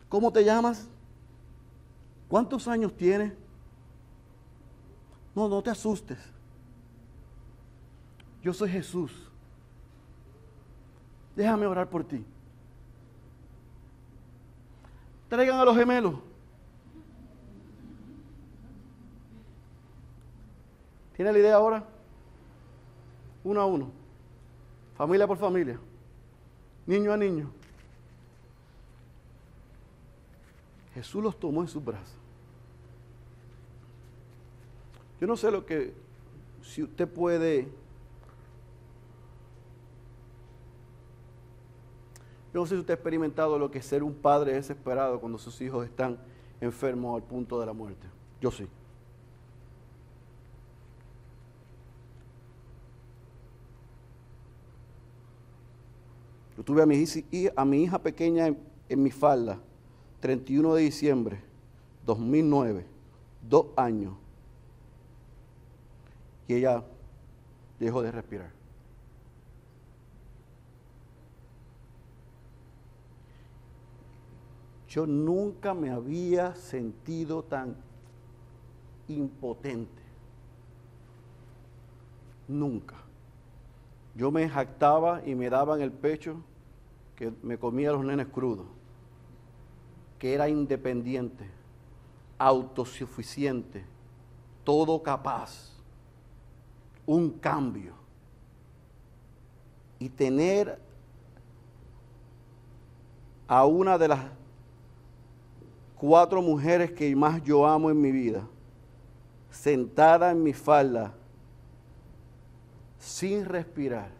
¿Cómo te llamas? ¿Cuántos años tienes? No te asustes. Yo soy Jesús. Déjame orar por ti. Traigan a los gemelos. ¿Tiene la idea ahora? Uno a uno. Familia por familia. Niño a niño. Jesús los tomó en sus brazos. Yo no sé si usted puede, yo no sé si usted ha experimentado lo que es ser un padre desesperado cuando sus hijos están enfermos al punto de la muerte. Yo sí. Yo tuve a mi hija pequeña en mi falda, 31 de diciembre, 2009, 2 años. Y ella dejó de respirar. Yo nunca me había sentido tan impotente. Nunca. Yo me jactaba y me daban el pecho que me comía los nenes crudos, que era independiente, autosuficiente, todo capaz, un cambio. Y tener a una de las 4 mujeres que más yo amo en mi vida, sentada en mi falda, sin respirar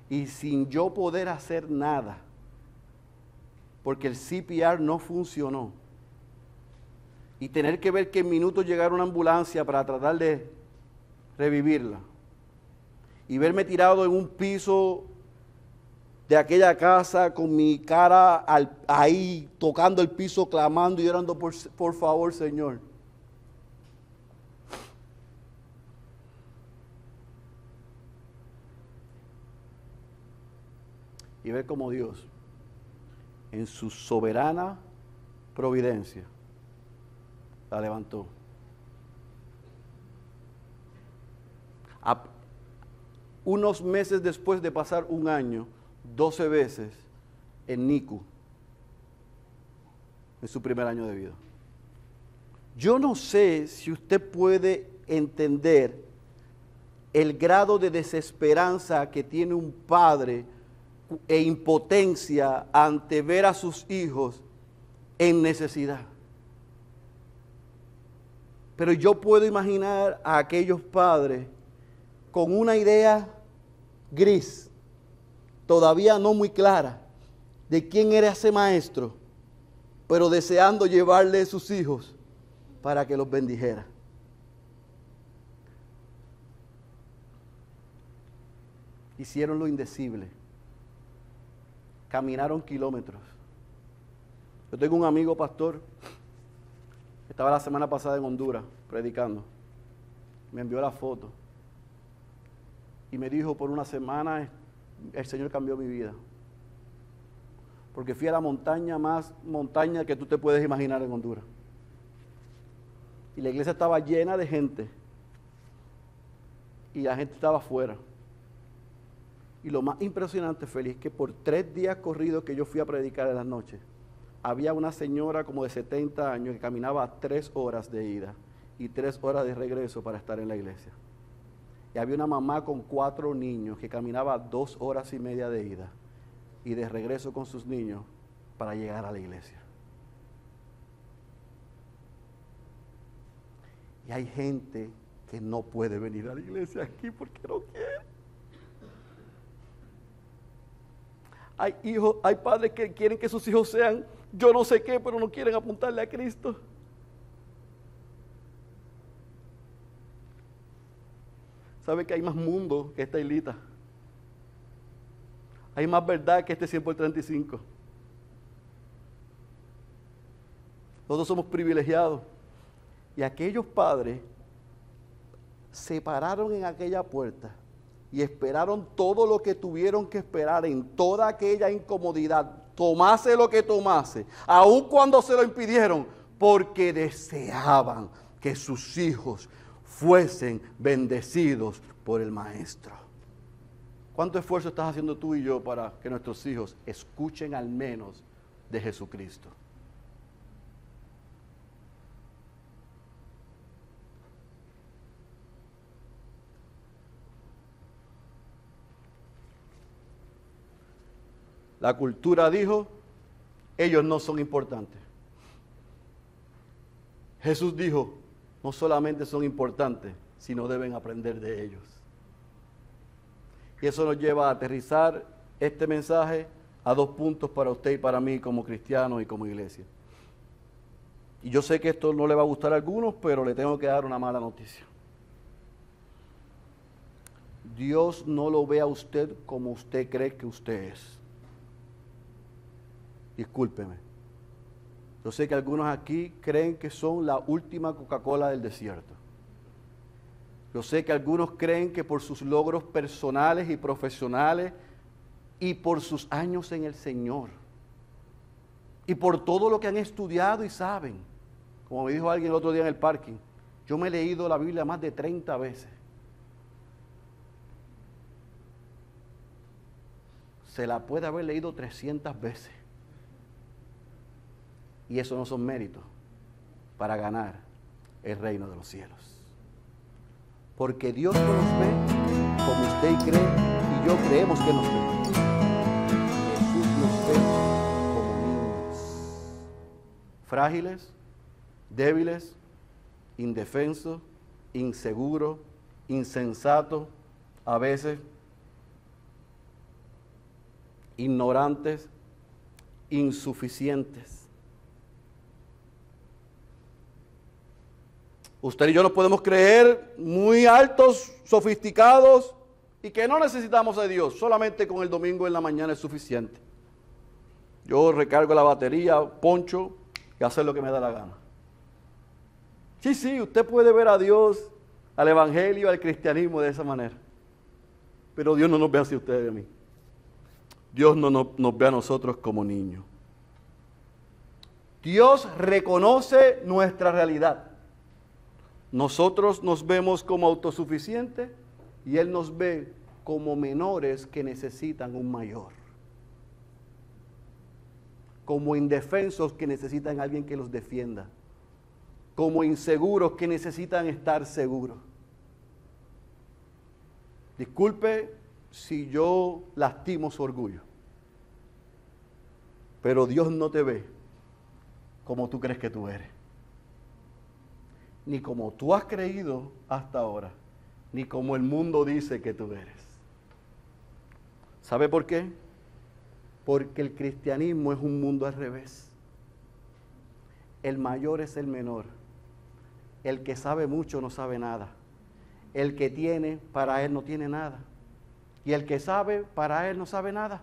y sin yo poder hacer nada, porque el CPR no funcionó, y tener que ver que en minutos llegara una ambulancia para tratar de revivirla, y verme tirado en un piso de aquella casa con mi cara ahí tocando el piso, clamando y orando por favor, Señor. Y ver cómo Dios, en su soberana providencia, la levantó. Unos meses después de pasar un año, 12 veces en NICU, en su primer año de vida. Yo no sé si usted puede entender el grado de desesperanza que tiene un padre e impotencia ante ver a sus hijos en necesidad. Pero yo puedo imaginar a aquellos padres con una idea gris, todavía no muy clara, de quién era ese maestro, pero deseando llevarle a sus hijos para que los bendijera. Hicieron lo indecible. Caminaron kilómetros. Yo tengo un amigo pastor que estaba la semana pasada en Honduras predicando. Me envió la foto y me dijo, por una semana el Señor cambió mi vida. Porque fui a la montaña más montaña que tú te puedes imaginar en Honduras. Y la iglesia estaba llena de gente. Y la gente estaba afuera. Y lo más impresionante, Félix, que por 3 días corridos que yo fui a predicar en las noches, había una señora como de 70 años que caminaba 3 horas de ida y 3 horas de regreso para estar en la iglesia. Y había una mamá con 4 niños que caminaba 2 horas y media de ida y de regreso con sus niños para llegar a la iglesia. Y hay gente que no puede venir a la iglesia aquí porque no quiere. Hay padres que quieren que sus hijos sean yo no sé qué, pero no quieren apuntarle a Cristo. ¿Sabe que hay más mundo que esta islita? Hay más verdad que este 100 por 35. Nosotros somos privilegiados. Y aquellos padres se pararon en aquella puerta y esperaron todo lo que tuvieron que esperar en toda aquella incomodidad, tomase lo que tomase, aun cuando se lo impidieron, porque deseaban que sus hijos fuesen bendecidos por el Maestro. ¿Cuánto esfuerzo estás haciendo tú y yo para que nuestros hijos escuchen al menos de Jesucristo? La cultura dijo, ellos no son importantes. Jesús dijo, no solamente son importantes, sino deben aprender de ellos. Y eso nos lleva a aterrizar este mensaje a 2 puntos para usted y para mí como cristianos y como iglesia. Y yo sé que esto no le va a gustar a algunos, pero le tengo que dar una mala noticia. Dios no lo ve a usted como usted cree que usted es. Discúlpeme. Yo sé que algunos aquí creen que son la última Coca-Cola del desierto. Yo sé que algunos creen que por sus logros personales y profesionales y por sus años en el Señor y por todo lo que han estudiado y saben, como me dijo alguien el otro día en el parking, yo me he leído la Biblia más de 30 veces. Se la puede haber leído 300 veces. Y eso no son méritos para ganar el reino de los cielos. Porque Dios no nos ve como usted cree y yo creemos que nos ve. Jesús nos ve como niños. Frágiles, débiles, indefensos, inseguros, insensatos, a veces ignorantes, insuficientes. Usted y yo nos podemos creer muy altos, sofisticados y que no necesitamos de Dios. Solamente con el domingo en la mañana es suficiente. Yo recargo la batería, poncho y hacer lo que me da la gana. Sí, usted puede ver a Dios, al evangelio, al cristianismo de esa manera. Pero Dios no nos ve así a usted y a mí. Dios no nos ve a nosotros como niños. Dios reconoce nuestra realidad. Nosotros nos vemos como autosuficientes y Él nos ve como menores que necesitan un mayor. Como indefensos que necesitan a alguien que los defienda. Como inseguros que necesitan estar seguros. Disculpe si yo lastimo su orgullo, pero Dios no te ve como tú crees que tú eres. Ni como tú has creído hasta ahora, ni como el mundo dice que tú eres. ¿Sabe por qué? Porque el cristianismo es un mundo al revés. El mayor es el menor. El que sabe mucho no sabe nada. El que tiene, para él no tiene nada. Y el que sabe, para él no sabe nada.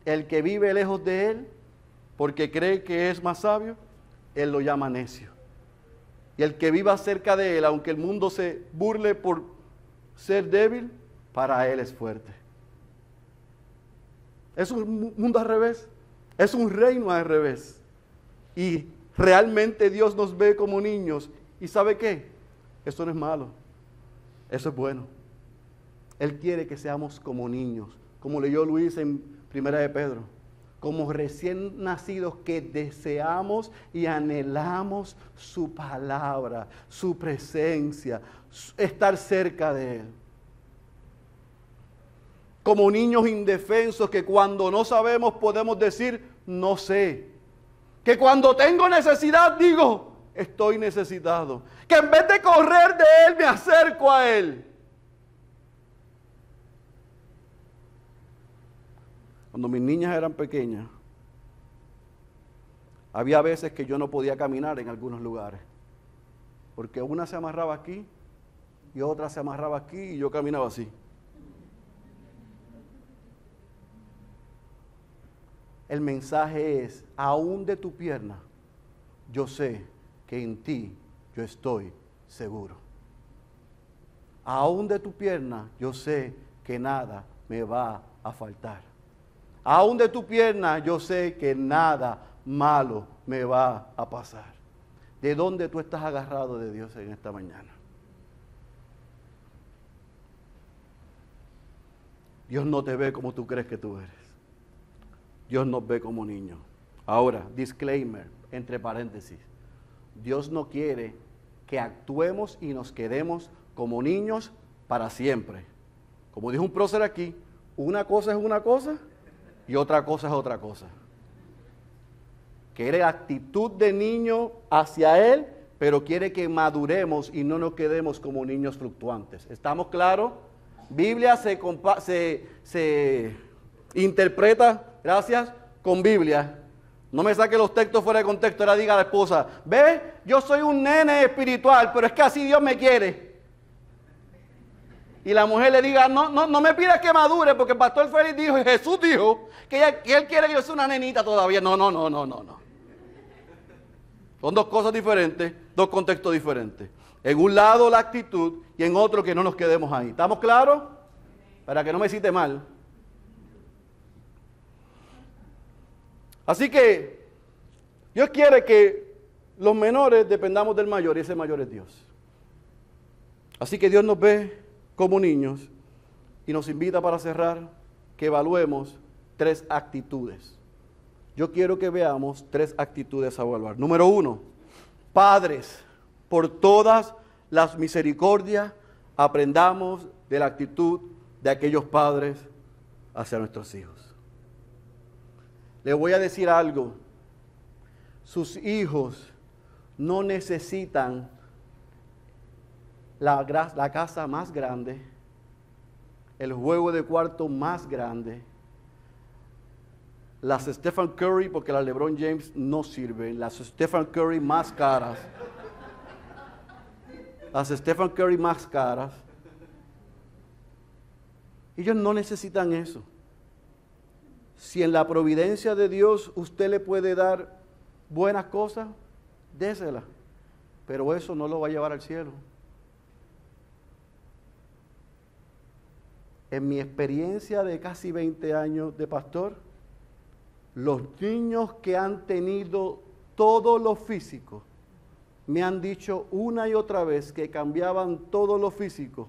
El que vive lejos de él, porque cree que es más sabio, él lo llama necio. Y el que viva cerca de él, aunque el mundo se burle por ser débil, para él es fuerte. Es un mundo al revés. Es un reino al revés. Y realmente Dios nos ve como niños. ¿Y sabe qué? Eso no es malo. Eso es bueno. Él quiere que seamos como niños. Como leyó Luis en 1 de Pedro. Como recién nacidos que deseamos y anhelamos su palabra, su presencia, estar cerca de Él. Como niños indefensos que cuando no sabemos podemos decir, no sé. Que cuando tengo necesidad digo, estoy necesitado. Que en vez de correr de Él me acerco a Él. Cuando mis niñas eran pequeñas, había veces que yo no podía caminar en algunos lugares, porque una se amarraba aquí y otra se amarraba aquí y yo caminaba así. El mensaje es, aún de tu pierna, yo sé que en ti yo estoy seguro. Aún de tu pierna, yo sé que nada me va a faltar. Aún de tu pierna yo sé que nada malo me va a pasar. ¿De dónde tú estás agarrado de Dios en esta mañana? Dios no te ve como tú crees que tú eres. Dios nos ve como niños. Ahora, disclaimer, entre paréntesis. Dios no quiere que actuemos y nos quedemos como niños para siempre. Como dijo un prócer aquí, una cosa es una cosa y otra cosa es otra cosa. Quiere actitud de niño hacia Él, pero quiere que maduremos y no nos quedemos como niños fluctuantes. ¿Estamos claros? Biblia se interpreta, gracias, con Biblia. No me saque los textos fuera de contexto. Ahora diga a la esposa, ve, yo soy un nene espiritual, pero es que así Dios me quiere. Y la mujer le diga, no me pidas que madure, porque el pastor Félix dijo, y Jesús dijo, que él quiere que yo sea una nenita todavía. No. Son dos cosas diferentes, dos contextos diferentes. En un lado la actitud y en otro que no nos quedemos ahí. ¿Estamos claros? Para que no me cite mal. Así que Dios quiere que los menores dependamos del mayor y ese mayor es Dios. Así que Dios nos ve como niños y nos invita para cerrar que evaluemos 3 actitudes. Yo quiero que veamos 3 actitudes a evaluar. Número 1, padres, por todas las misericordias, aprendamos de la actitud de aquellos padres hacia nuestros hijos. Les voy a decir algo. Sus hijos no necesitan la casa más grande, el juego de cuarto más grande, las Stephen Curry, porque las LeBron James no sirven, las Stephen Curry más caras, las Stephen Curry más caras. Ellos no necesitan eso. Si en la providencia de Dios usted le puede dar buenas cosas, déselas. Pero eso no lo va a llevar al cielo. En mi experiencia de casi 20 años de pastor, los niños que han tenido todo lo físico, me han dicho una y otra vez que cambiaban todo lo físico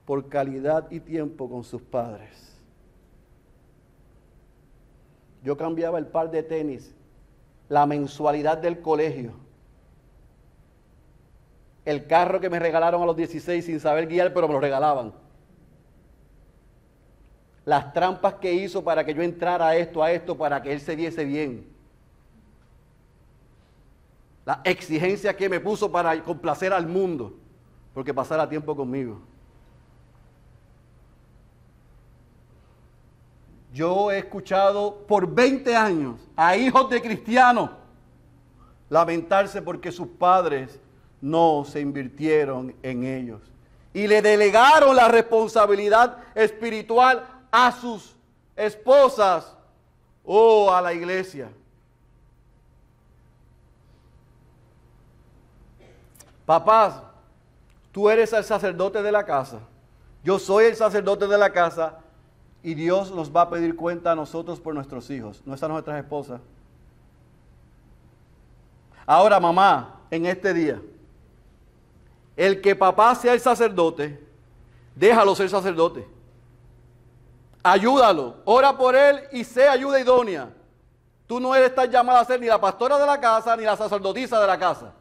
por calidad y tiempo con sus padres. Yo cambiaba el par de tenis, la mensualidad del colegio, el carro que me regalaron a los 16 sin saber guiar, pero me lo regalaban. Las trampas que hizo para que yo entrara a esto, para que él se viese bien. La exigencia que me puso para complacer al mundo, porque pasara tiempo conmigo. Yo he escuchado por 20 años a hijos de cristianos lamentarse porque sus padres no se invirtieron en ellos y le delegaron la responsabilidad espiritual a sus esposas o a la iglesia. Papás, tú eres el sacerdote de la casa, yo soy el sacerdote de la casa. Y Dios nos va a pedir cuenta a nosotros por nuestros hijos, no a nuestras esposas. Ahora, mamá, en este día, el que papá sea el sacerdote, déjalo ser sacerdote. Ayúdalo, ora por él y sé ayuda idónea. Tú no eres tan llamada a ser ni la pastora de la casa ni la sacerdotisa de la casa.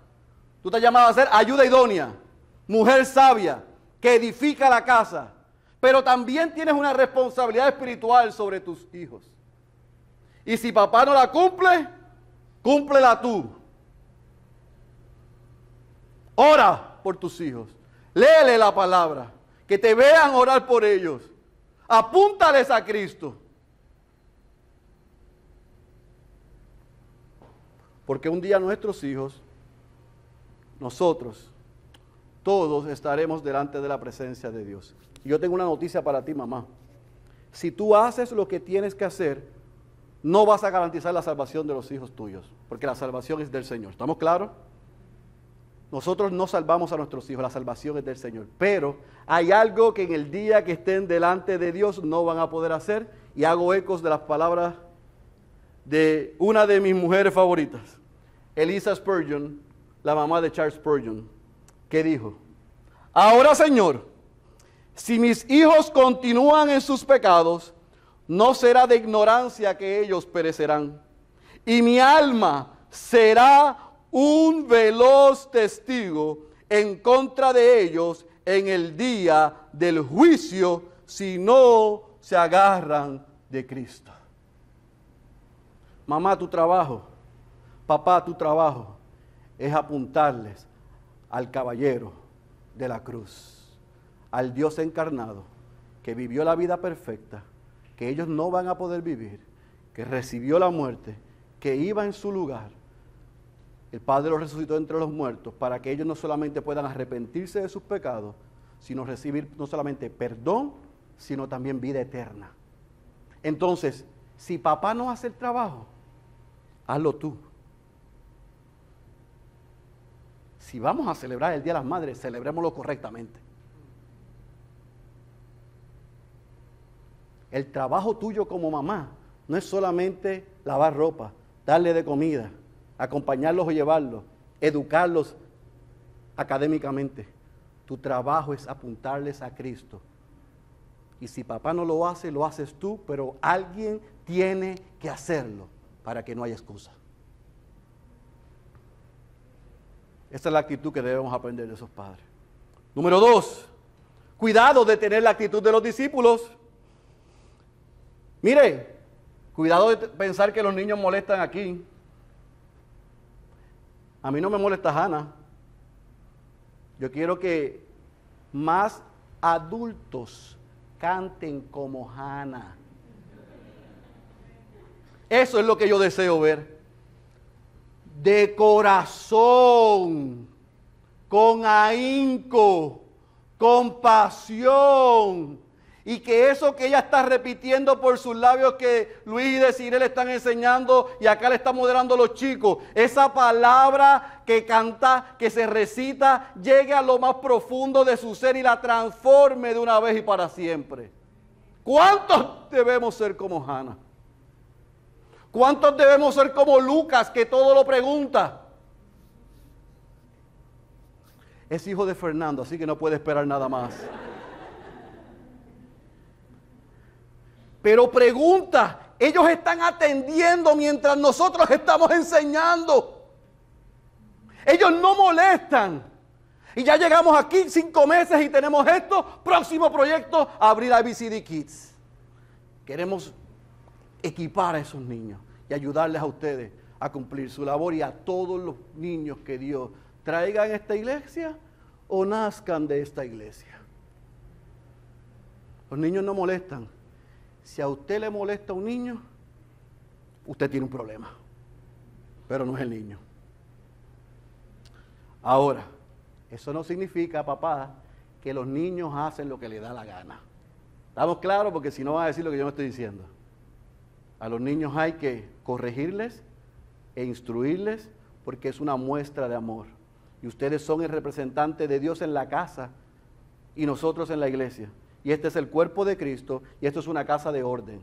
Tú estás llamada a ser ayuda idónea, mujer sabia que edifica la casa. Pero también tienes una responsabilidad espiritual sobre tus hijos. Y si papá no la cumple, cúmplela tú. Ora por tus hijos. Léele la palabra. Que te vean orar por ellos. Apúntales a Cristo. Porque un día nuestros hijos, nosotros, todos estaremos delante de la presencia de Dios. Yo tengo una noticia para ti, mamá. Si tú haces lo que tienes que hacer, no vas a garantizar la salvación de los hijos tuyos, porque la salvación es del Señor. ¿Estamos claros? Nosotros no salvamos a nuestros hijos, la salvación es del Señor. Pero hay algo que en el día que estén delante de Dios no van a poder hacer, y hago ecos de las palabras de una de mis mujeres favoritas, Elisa Spurgeon, la mamá de Charles Spurgeon, que dijo: ahora, Señor, si mis hijos continúan en sus pecados, no será de ignorancia que ellos perecerán. Y mi alma será un veloz testigo en contra de ellos en el día del juicio si no se agarran de Cristo. Mamá, tu trabajo, papá, tu trabajo es apuntarles al caballero de la cruz, al Dios encarnado, que vivió la vida perfecta, que ellos no van a poder vivir, que recibió la muerte, que iba en su lugar. El Padre lo resucitó entre los muertos para que ellos no solamente puedan arrepentirse de sus pecados, sino recibir no solamente perdón, sino también vida eterna. Entonces, si papá no hace el trabajo, hazlo tú. Si vamos a celebrar el Día de las Madres, celebrémoslo correctamente. El trabajo tuyo como mamá no es solamente lavar ropa, darle de comida, acompañarlos o llevarlos, educarlos académicamente. Tu trabajo es apuntarles a Cristo. Y si papá no lo hace, lo haces tú, pero alguien tiene que hacerlo para que no haya excusa. Esa es la actitud que debemos aprender de esos padres. Número 2, cuidado de tener la actitud de los discípulos. Mire, cuidado de pensar que los niños molestan aquí. A mí no me molesta Hannah. Yo quiero que más adultos canten como Hannah. Eso es lo que yo deseo ver. De corazón, con ahínco, con pasión. Y que eso que ella está repitiendo por sus labios, que Luis y Desiree le están enseñando y acá le están moderando los chicos, esa palabra que canta, que se recita, llegue a lo más profundo de su ser y la transforme de una vez y para siempre. ¿Cuántos debemos ser como Hannah? ¿Cuántos debemos ser como Lucas, que todo lo pregunta? Es hijo de Fernando, así que no puede esperar nada más. Pero pregunta, ellos están atendiendo mientras nosotros estamos enseñando. Ellos no molestan. Y ya llegamos aquí 5 meses y tenemos esto. Próximo proyecto, abrir ABCD Kids. Queremos equipar a esos niños y ayudarles a ustedes a cumplir su labor y a todos los niños que Dios traiga en esta iglesia o nazcan de esta iglesia. Los niños no molestan. Si a usted le molesta a un niño, usted tiene un problema, pero no es el niño. Ahora, eso no significa, papá, que los niños hacen lo que les da la gana. ¿Estamos claros? Porque si no van a decir lo que yo me estoy diciendo. A los niños hay que corregirles e instruirles porque es una muestra de amor. Y ustedes son el representante de Dios en la casa y nosotros en la iglesia. Y este es el cuerpo de Cristo y esto es una casa de orden.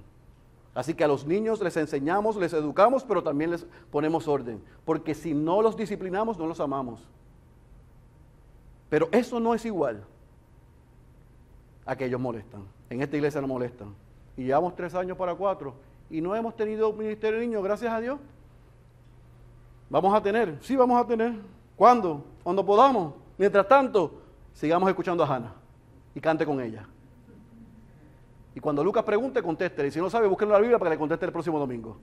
Así que a los niños les enseñamos, les educamos, pero también les ponemos orden. Porque si no los disciplinamos, no los amamos. Pero eso no es igual a que ellos molestan. En esta iglesia no molestan. Y llevamos 3 años para 4 y no hemos tenido ministerio de niños, gracias a Dios. ¿Vamos a tener? Sí, vamos a tener. ¿Cuándo? Cuando podamos. Mientras tanto, sigamos escuchando a Hannah y cante con ella. Y cuando Lucas pregunte, contéstele. Y si no sabe, búsquenlo en la Biblia para que le conteste el próximo domingo.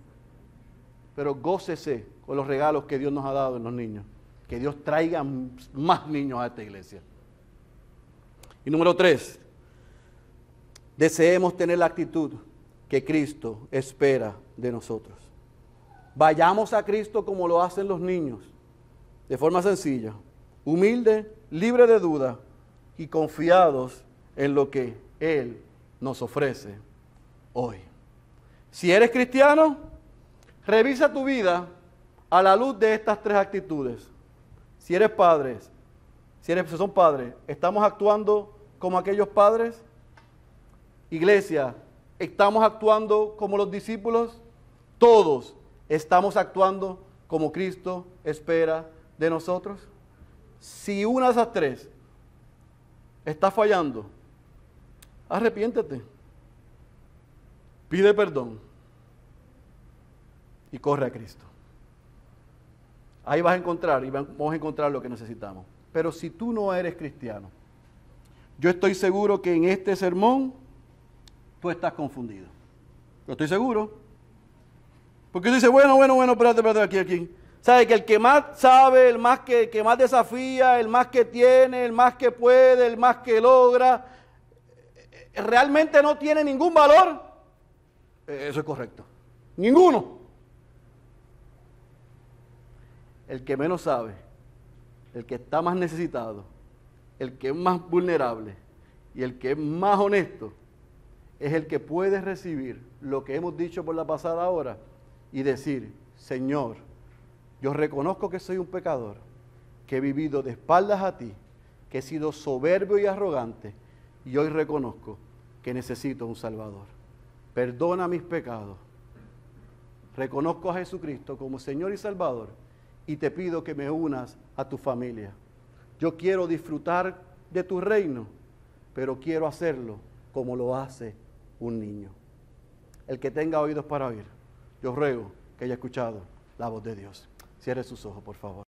Pero gócese con los regalos que Dios nos ha dado en los niños. Que Dios traiga más niños a esta iglesia. Y número 3, deseemos tener la actitud que Cristo espera de nosotros. Vayamos a Cristo como lo hacen los niños, de forma sencilla, humilde, libre de duda y confiados en lo que Él nos ofrece hoy. Si eres cristiano, revisa tu vida a la luz de estas 3 actitudes. Si eres padre, si son padres, ¿estamos actuando como aquellos padres? Iglesia, ¿estamos actuando como los discípulos? Todos estamos actuando como Cristo espera de nosotros. Si una de esas 3 está fallando, arrepiéntete, pide perdón y corre a Cristo. Ahí vas a encontrar y vamos a encontrar lo que necesitamos. Pero si tú no eres cristiano, yo estoy seguro que en este sermón tú estás confundido. Yo estoy seguro. Porque dice, bueno, espérate, aquí. ¿Sabe? Que el que más sabe, el más que más desafía, el más que tiene, el más que puede, el más que logra, realmente no tiene ningún valor. Eso es correcto. Ninguno. El que menos sabe, el que está más necesitado, el que es más vulnerable y el que es más honesto, es el que puede recibir lo que hemos dicho por la pasada hora y decir: Señor, yo reconozco que soy un pecador, que he vivido de espaldas a ti, que he sido soberbio y arrogante, y hoy reconozco que necesito un Salvador. Perdona mis pecados. Reconozco a Jesucristo como Señor y Salvador y te pido que me unas a tu familia. Yo quiero disfrutar de tu reino, pero quiero hacerlo como lo hace un niño. El que tenga oídos para oír, yo ruego que haya escuchado la voz de Dios. Cierre sus ojos, por favor.